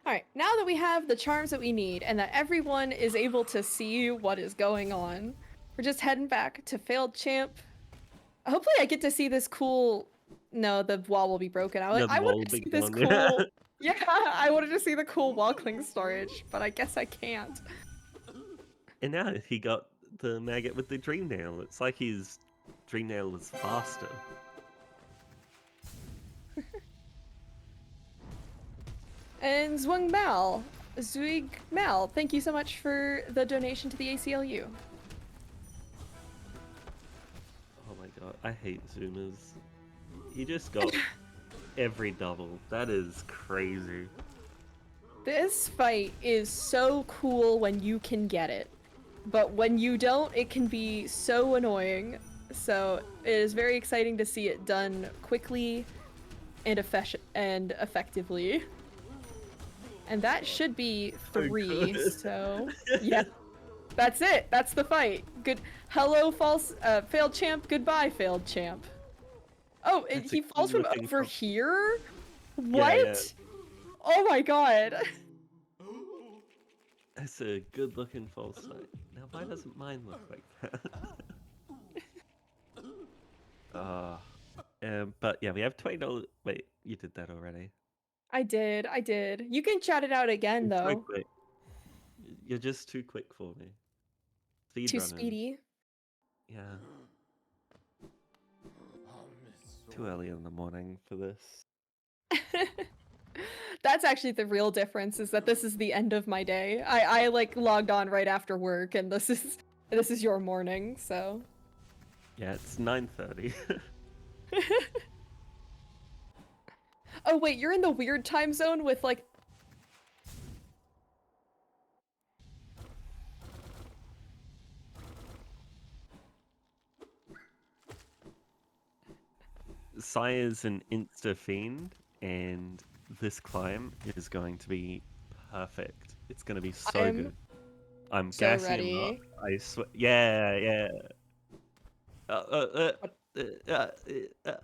All right, now that we have the charms that we need and that everyone is able to see what is going on, we're just heading back to Failed Champ. Hopefully I get to see this cool... No, the wall will be broken. No, the I wall wanted will to be see this gone. cool... Yeah, I wanted to see the cool wall cling storage, but I guess I can't. And now he got the maggot with the Dream Nail. It's like his Dream Nail was faster. And Zwig Mal, thank you so much for the donation to the ACLU. Oh my god, I hate Zoomers. He just got every double. That is crazy. This fight is so cool when you can get it, but when you don't, it can be so annoying. So it is very exciting to see it done quickly and effectively. And that should be 3, so yeah. That's it. That's the fight. Good. Hello, failed champ. Goodbye, failed champ. Oh, That's a he good falls from looking over here? Yeah, yeah. What? Oh my god. That's a good looking false sight. Now why doesn't mine look like that? But yeah, we have $20. Wait, you did that already. I did. You can chat it out again, You're so though. quick. You're just too quick for me. Speed Too running. speedy. Yeah. Too early in the morning for this. That's actually the real difference, is that this is the end of my day. I like logged on right after work, and this is your morning, so. Yeah, it's 9:30. Oh wait, you're in the weird time zone with like... Schy is an insta fiend, and this climb is going to be perfect. It's going to be so I'm good. I'm so gassing him up. ready. I swear. Yeah, yeah. Uh, uh, What? uh, uh, uh, uh,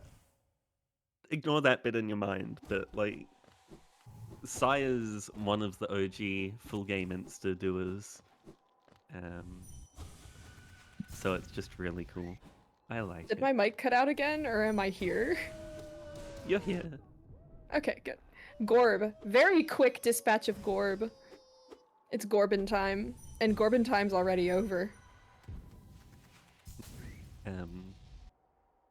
Ignore that bit in your mind, but like, Schy is one of the OG full game insta doers. Um, so it's just really cool. I like Did it. my mic cut out again, or am I here? You're here. Okay, good. Gorb. Very quick dispatch of Gorb. It's Gorbin time, and Gorbin time's already over.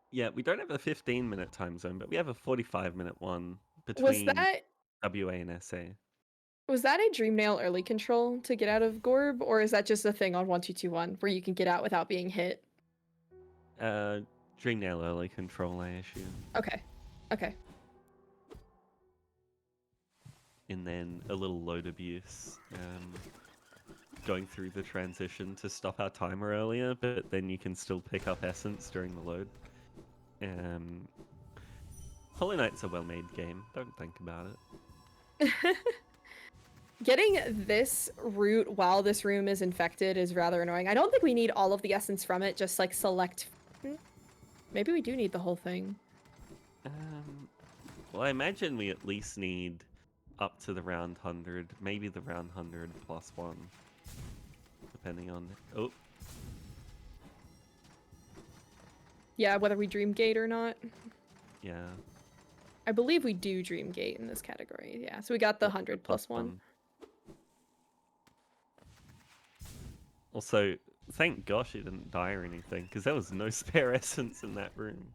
Yeah, we don't have a 15-minute time zone, but we have a 45-minute one Was between that WA and SA. was that a Dreamnail early control to get out of Gorb, or is that just a thing on 1221 where you can get out without being hit? Dream Nail early control, I assume. Okay. Okay. And then a little load abuse. Going through the transition to stop our timer earlier, but then you can still pick up essence during the load. Hollow Knight's a well-made game. Don't think about it. Getting this route while this room is infected is rather annoying. I don't think we need all of the essence from it, just like select... Maybe we do need the whole thing. Well, I imagine we at least need up to the round 100, maybe the round 100 plus 1, depending on... Oh. Yeah, whether we dream gate or not. Yeah. I believe we do Dream Gate in this category. Yeah, so we got the Yep, 100 plus plus one. Also, thank gosh he didn't die or anything, because there was no spare essence in that room.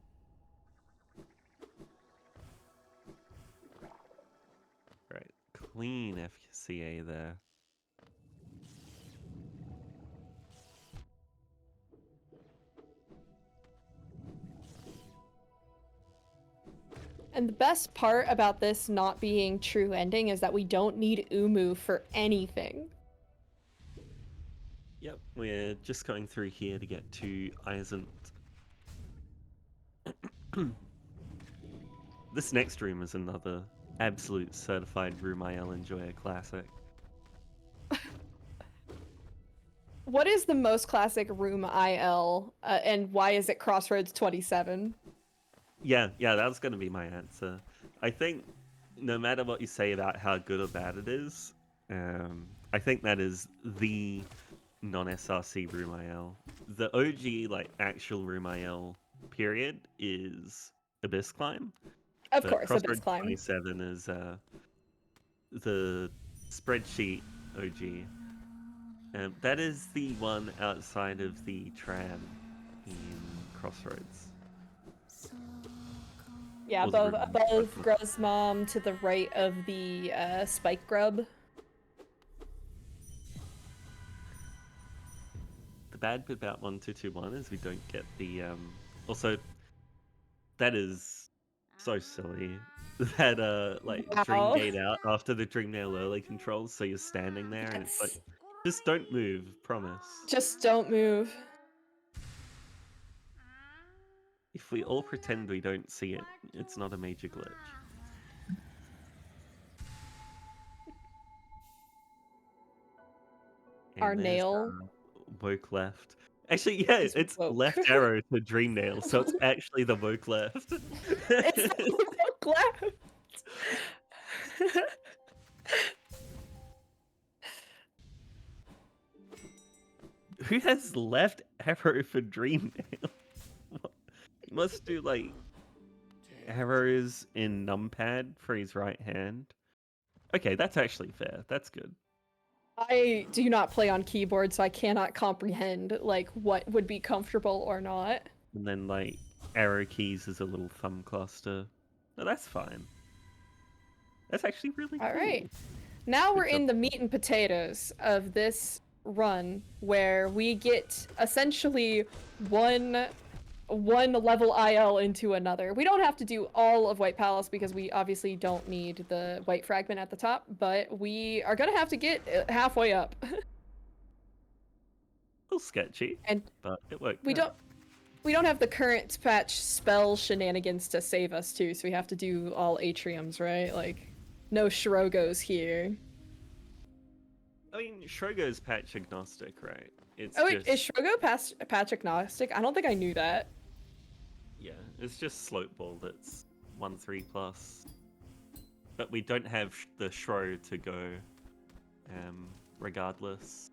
Right, clean FCA there. And the best part about this not being true ending is that we don't need Umu for anything. Yep, we're just going through here to get to Isent. This next room is another absolute certified room I'll enjoy a classic. What is the most classic room IL, and why is it Crossroads 27? Yeah, that was going to be my answer. I think no matter what you say about how good or bad it is, I think that is the non-SRC room IL. The OG, like, actual room IL period is Abyss Climb, Of but course, Abyss Crossroads Climb. 27 is the spreadsheet OG. That is the one outside of the tram in Crossroads. Yeah, Or the above room in above Crossroads. Grub's mom to the right of the Spike Grub. The bad bit about 1221 is we don't get the also that is so silly. That like Dream Wow. Gate out after the Dreamnail early controls, so you're standing there and it's like Yes. just don't move, promise. Just don't move. If we all pretend we don't see it, it's not a major glitch. Our And there's nail woke left. Actually, yeah, is it's woke. left arrow to dream nail, so it's actually the woke left. It's the woke left. Who has left arrow for dream nail? Must do like arrows in numpad for his right hand. Okay, that's actually fair. That's good. I do not play on keyboard, so I cannot comprehend like what would be comfortable or not. And then like arrow keys is a little thumb cluster. No, that's fine. That's actually really All right. cool. Now we're Good job. in the meat and potatoes of this run where we get essentially one level IL into another. We don't have to do all of White Palace because we obviously don't need the white fragment at the top, but we are gonna have to get halfway up. A little sketchy, And but it worked we out. don't have the current patch spell shenanigans to save us too, so we have to do all atriums, right? Like no Shirogos here. I mean, Shrogo's patch agnostic, right? It's Oh wait, is just Shrogo patch agnostic? I don't think I knew that. yeah, it's just slope ball that's 1-3 plus. But we don't have the Shro to go regardless.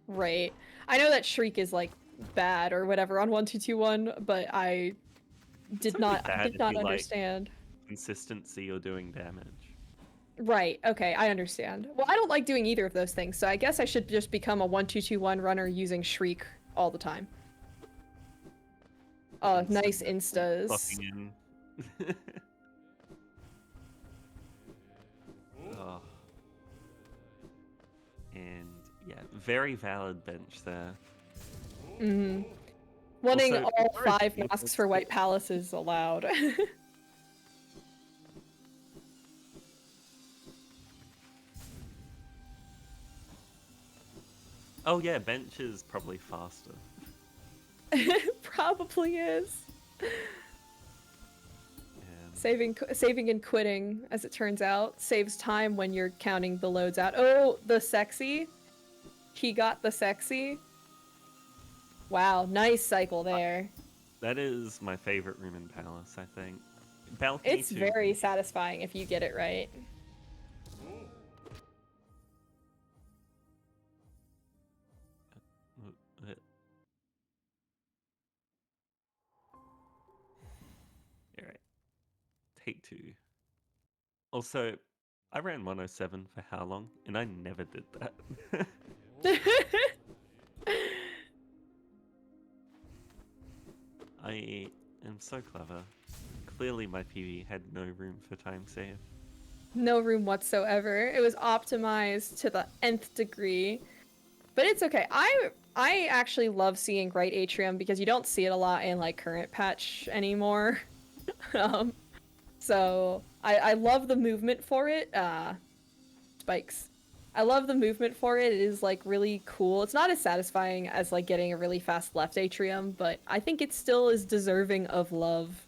Right. I know that Shriek is like bad or whatever on 1221, but I It's did only not bad if you like understand. consistency or doing damage. Right, okay, I understand. Well, I don't like doing either of those things, so I guess I should just become a 1221 runner using Shriek all the time. Oh, nice instas. Clocking in. Oh. And yeah, very valid bench there. Mm-hmm. Wanting Also, all 5 masks for White Palace is allowed. oh yeah, bench is probably faster. Probably is. Um, Saving and quitting, as it turns out, saves time when you're counting the loads out. Oh, the sexy. He got the sexy. Wow, nice cycle there. that is my favorite room in Palace, I think. Balcony It's too. very satisfying if you get it right. Alright. Take 2. Also, I ran 107 for how long? And I never did that. I am so clever. Clearly my PV had no room for time save. No room whatsoever. It was optimized to the nth degree. But it's okay. I actually love seeing right atrium because you don't see it a lot in like current patch anymore. um, so I love the movement for it. Spikes. I love the movement for it. It is like really cool. It's not as satisfying as like getting a really fast left atrium, but I think it still is deserving of love.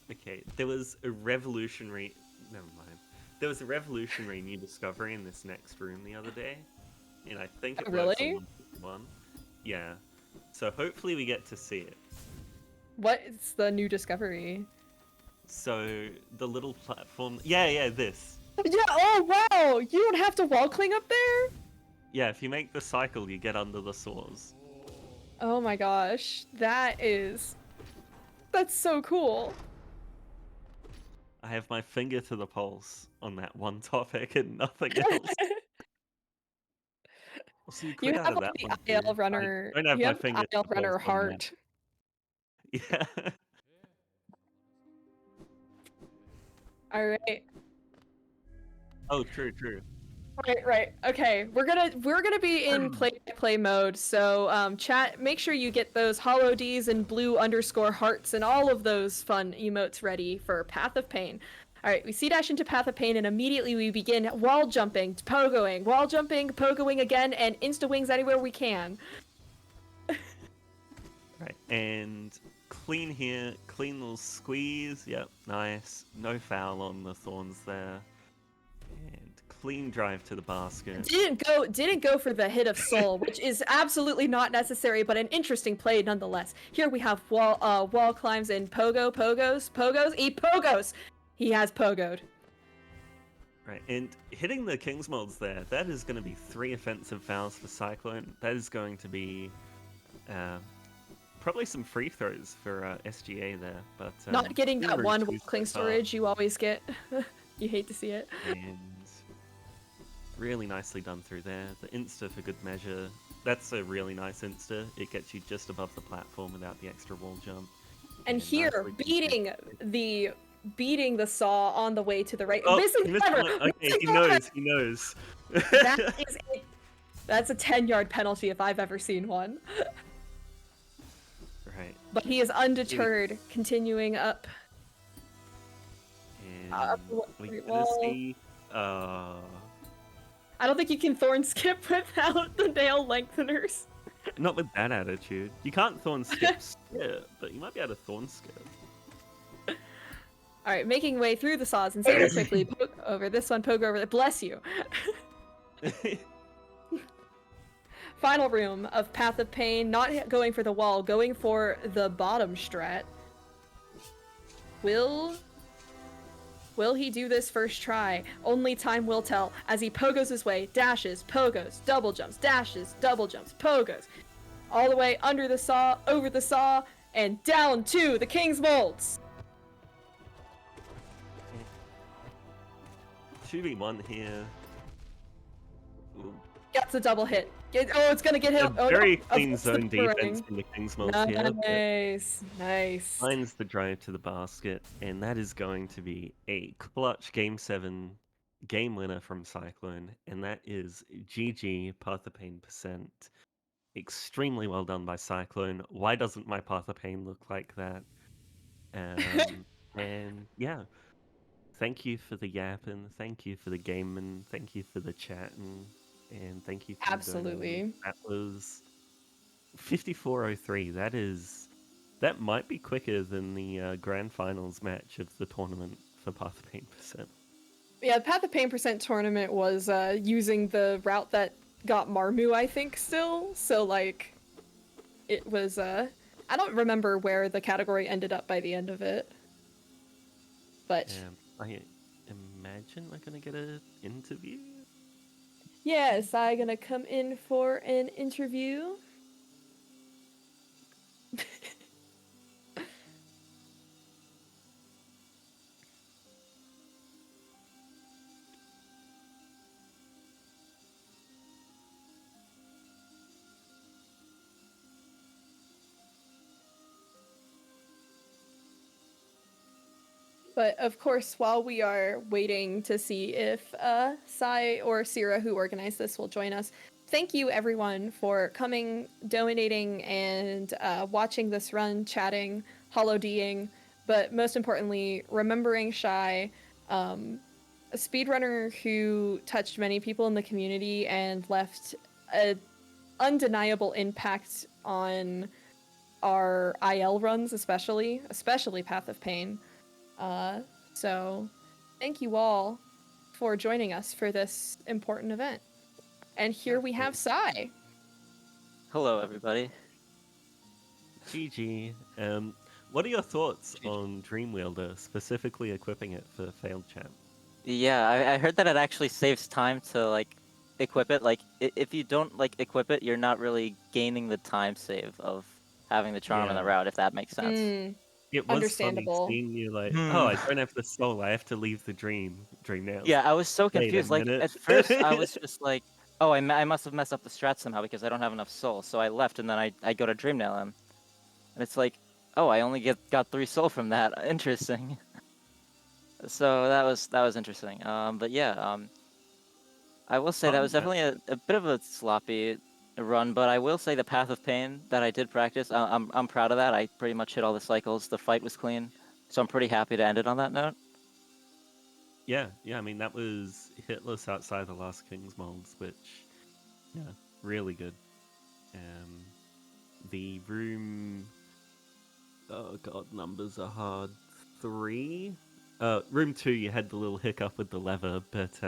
Okay, there was a revolutionary. Never mind. There was a revolutionary new discovery in this next room the other day, and I think it Oh, works on really? 1.1. Yeah, so hopefully we get to see it. What's the new discovery? So the little platform. Yeah, this. Yeah, oh wow! You don't have to wall cling up there? Yeah, if you make the cycle, you get under the saws. Oh my gosh. That's so cool. I have my finger to the pulse on that one topic and nothing else. So you You quit out have of like that the one too. IL I runner. don't have You my have finger the to IL the pulse runner on that. heart. Yeah. All right. Oh, true. Right. Okay, we're gonna be in play mode. So chat, make sure you get those hollow Ds and blue underscore hearts and all of those fun emotes ready for Path of Pain. All right, we C dash into Path of Pain and immediately we begin wall jumping, pogoing again, and insta wings anywhere we can. Right, and clean here, clean little squeeze. Yep, nice. No foul on the thorns there. And clean drive to the basket. Didn't go for the hit of soul, which is absolutely not necessary, but an interesting play nonetheless. Here we have wall climbs and pogos. He has pogoed. Right, and hitting the King's Molds there, that is going to be 3 offensive fouls for Psyklone. That is going to be probably some free throws for SGA there, but Not getting that one two cling so far, storage you always get. You hate to see it. and really nicely done through there. The insta for good measure. That's a really nice insta. It gets you just above the platform without the extra wall jump. And here, beating the saw on the way to the right. Oh, Missing he the missed lever! one. Okay, Missing he the lever! knows. That is it. That's a 10-yard penalty if I've ever seen one. Right. But he is undeterred, continuing up. And we're gonna see. I don't think you can thorn skip without the nail lengtheners. Not with that attitude. You can't thorn skip, but you might be able to thorn skip. All right, making way through the saws insanely quickly. Poke over this one, poke over. Bless you. Final room of Path of Pain, not going for the wall, going for the bottom strat. Will he do this first try? Only time will tell as he pogos his way, dashes, pogos, double jumps, dashes, double jumps, pogos. All the way under the saw, over the saw, and down to the King's Molds. 2v1 here. Ooh. Gets a double hit. It's gonna get hit. A very clean zone defense from the King's Molds here. Nice. Finds the drive to the basket, and that is going to be a clutch Game 7 game winner from Psyklone, and that is GG Path of Pain %. Extremely well done by Psyklone. Why doesn't my Path of Pain look like that? And yeah, thank you for the yapping, thank you for the gaming, thank you for the chatting, and thank you for the donating. Absolutely. That was 54:03. That might be quicker than the grand finals match of the tournament for Path of Pain %. Yeah, Path of Pain % tournament was using the route that got Marmu, I think, still. So, like, it was, I don't remember where the category ended up by the end of it. But... I imagine we're gonna get an interview? Yes, I'm gonna come in for an interview. But of course, while we are waiting to see if Sai or Sierra, who organized this, will join us, thank you everyone for coming, donating, and watching this run, chatting, hollow-D'ing, but most importantly, remembering Schy, a speedrunner who touched many people in the community and left an undeniable impact on our IL runs, especially Path of Pain. Uh, so thank you all for joining us for this important event. And here we have Sai. Hello, everybody. GG. What are your thoughts on Dreamwielder, specifically equipping it for failed champ? Yeah, I heard that it actually saves time to like equip it. Like if you don't like equip it, you're not really gaining the time save of having the charm in the Yeah. route, if that makes sense. It was funny Understandable. seeing you like, oh, Hmm. I don't have the soul. I have to leave the dream now. Yeah, I was so Wait a confused. Like minute. at first, I was just like, oh, I must have messed up the strat somehow because I don't have enough soul. So I left, and then I go to Dreamnail him, and it's like, oh, I only got 3 soul from that. Interesting. So that was interesting. But yeah, I will say that Oh, was yeah. definitely a bit of a sloppy run, but I will say the Path of Pain that I did practice, I'm proud of that. I pretty much hit all the cycles. The fight was clean, so I'm pretty happy to end it on that note. Yeah, I mean, that was hitless outside the Last King's molds, which, yeah, really good. Um, the room, oh god, numbers are hard. 3? Room 2, you had the little hiccup with the lever, but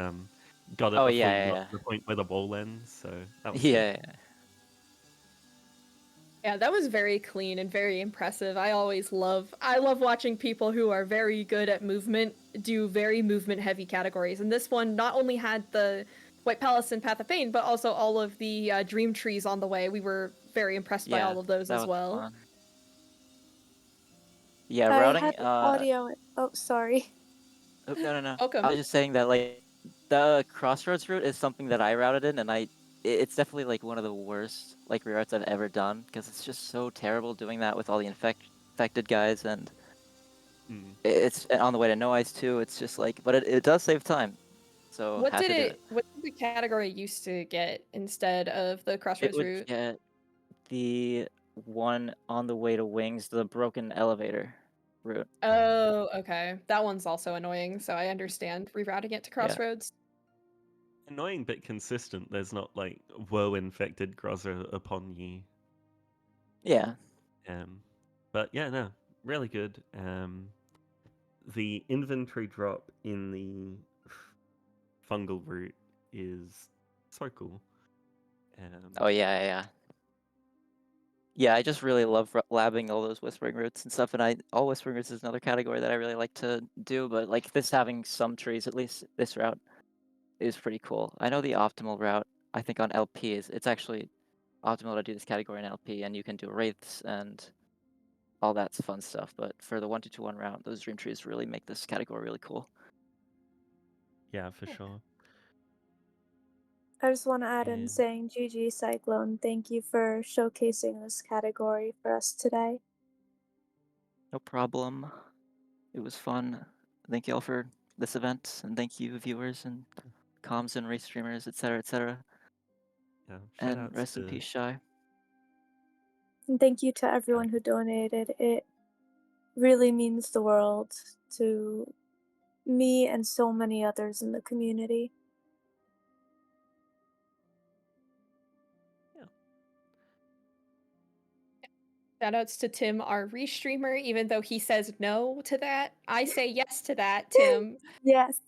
got it Oh before you yeah, got yeah, to the point where the wall ends, so that was yeah, good. yeah, yeah. Yeah, that was very clean and very impressive. I love watching people who are very good at movement do very movement heavy categories. And this one not only had the White Palace and Path of Pain, but also all of the dream trees on the way. We were very impressed by Yeah, all of those that as was well. fun. Yeah, I routing. had audio. Oh, sorry. Oh, no, no, no. I Welcome. was just saying that like the Crossroads route is something that I routed in, and it's definitely like one of the worst like reroutes I've ever done because it's just so terrible doing that with all the infected guys, and Mm. it's on the way to No Ice too. It's just like, but it does save time, so What had did to do it. the category used to get instead of the It Crossroads would route? get the one on the way to Wings, the broken elevator route. Oh, okay. That one's also annoying, so I understand rerouting it to Yeah, Crossroads. Annoying but consistent. There's not like, woe infected Grozza upon ye. yeah. Um, but yeah, no, really good. The inventory drop in the fungal route is so cool. Oh yeah, yeah, yeah. Yeah, I just really love labbing all those whispering roots and stuff, and all whispering roots is another category that I really like to do, but like this having some trees, at least this route, is pretty cool. I know the optimal route, I think on LP it's actually optimal to do this category in LP, and you can do wraiths and all that fun stuff, but for the 1-2-1 route, those dream trees really make this category really cool. Yeah, for sure. I just want to add in And saying GG Cyclone, thank you for showcasing this category for us today. No problem. It was fun. Thank you all for this event, and thank you viewers and comms and race streamers, etc., etc. yeah, shout And outs rest in to peace, Shy. And thank you to everyone who donated. It really means the world to me and so many others in the community. yeah. Shoutouts to Tim, our restreamer, even though he says no to that. I say yes to that, Tim. Yes.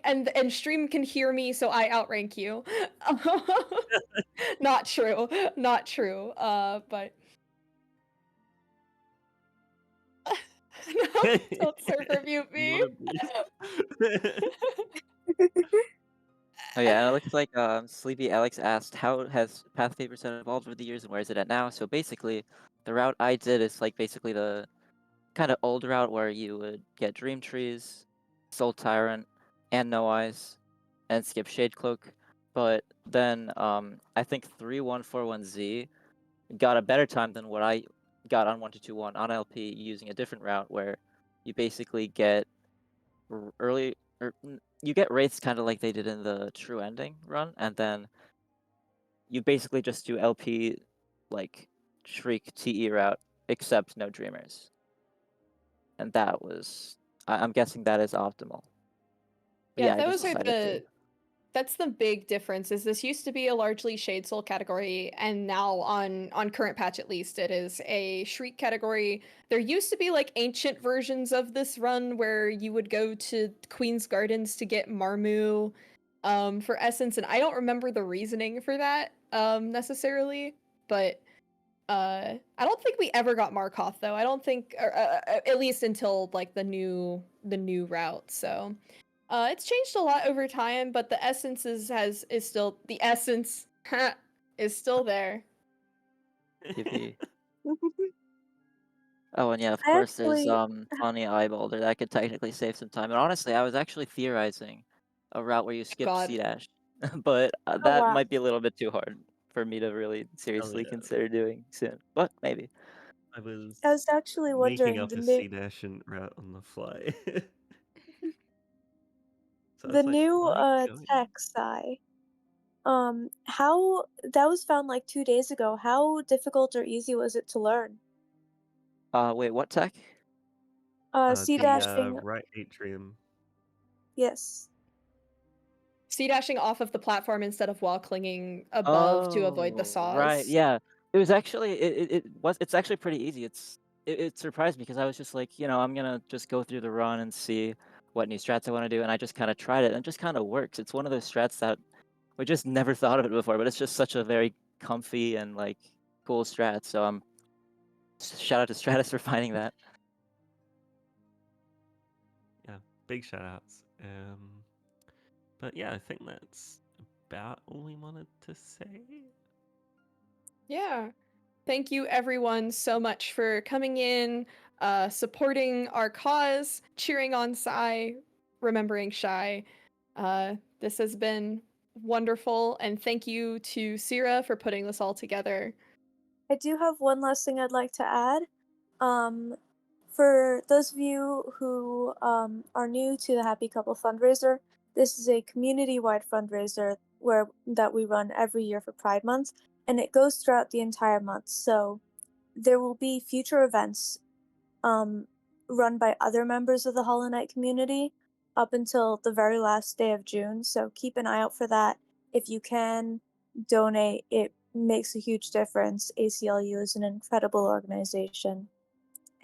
And stream can hear me, so I outrank you. Not true. Not true. But no, don't server mute me. What a beast. Oh yeah, and it looks like Sleepy Alex asked how has Path of Paper evolved over the years and where is it at now? So basically, the route I did is like basically the kind of old route where you would get Dream Trees, Soul Tyrant, and No Eyes, and skip Shade Cloak. But then I think 3141Z got a better time than what I got on 1221 on LP using a different route where you basically get early, or you get wraiths kind of like they did in the True Ending run, and then you basically just do LP like Shriek TE route, except no Dreamers, and that was I'm guessing that is optimal. But Yeah, yeah, I just those are decided to. that's the big difference. Is this used to be a largely Shade Soul category, and now on current patch at least, it is a Shriek category. There used to be like ancient versions of this run where you would go to Queen's Gardens to get Marmu for essence, and I don't remember the reasoning for that necessarily, but I don't think we ever got Markoth though. I don't think, or, at least until like the new route. So it's changed a lot over time, but the essence is still the essence is still there. TP. Oh, and yeah, of I course, there's actually, Tawny Eyebolder that could technically save some time. And honestly, I was actually theorizing a route where you skip God, C dash, but oh that wow. might be a little bit too hard for me to really Hell seriously yeah. consider doing soon. But maybe. I was I was actually making wondering up the a new C dash and route on the fly. So I the was like, new am I going? tech Psy. How that was found like 2 days ago. How difficult or easy was it to learn? Wait, what tech? C The dashing. right atrium. Yes. sea dashing off of the platform instead of wall clinging above to avoid the Oh, right. saws. Yeah. It was actually it's actually pretty easy. It surprised me because I was just like, I'm gonna just go through the run and see what new strats I want to do, and I just kind of tried it, and it just kind of works. It's one of those strats that we just never thought of it before, but it's just such a very comfy and like cool strat. So shout out to Stratus for finding that. Yeah, big shout outs. But yeah, I think that's about all we wanted to say. Yeah. Thank you everyone so much for coming in, supporting our cause, cheering on Psy, remembering Schy. This has been wonderful, and thank you to Sira for putting this all together. I do have one last thing I'd like to add. Um, for those of you who are new to the Happy Couple fundraiser, this is a community-wide fundraiser where that we run every year for Pride Month, and it goes throughout the entire month. So there will be future events run by other members of the Hollow Knight community up until the very last day of June. So keep an eye out for that. If you can donate, it makes a huge difference. ACLU is an incredible organization.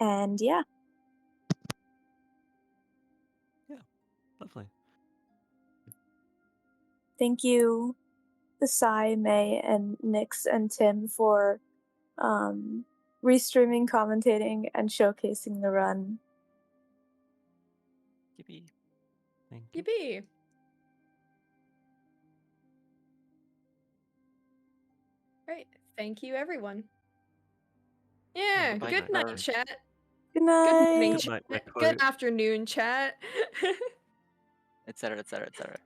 And yeah, Yeah, lovely. thank you, Sai, May, and Nix and Tim for restreaming, commentating, and showcasing the run. Yippee. Thank you. Yippee! Right. Thank you, everyone. Yeah, Goodbye, good night, Car. chat. Good Good night. morning, Good night, chat. Record. Good afternoon, chat. Etc. Etc. Etc.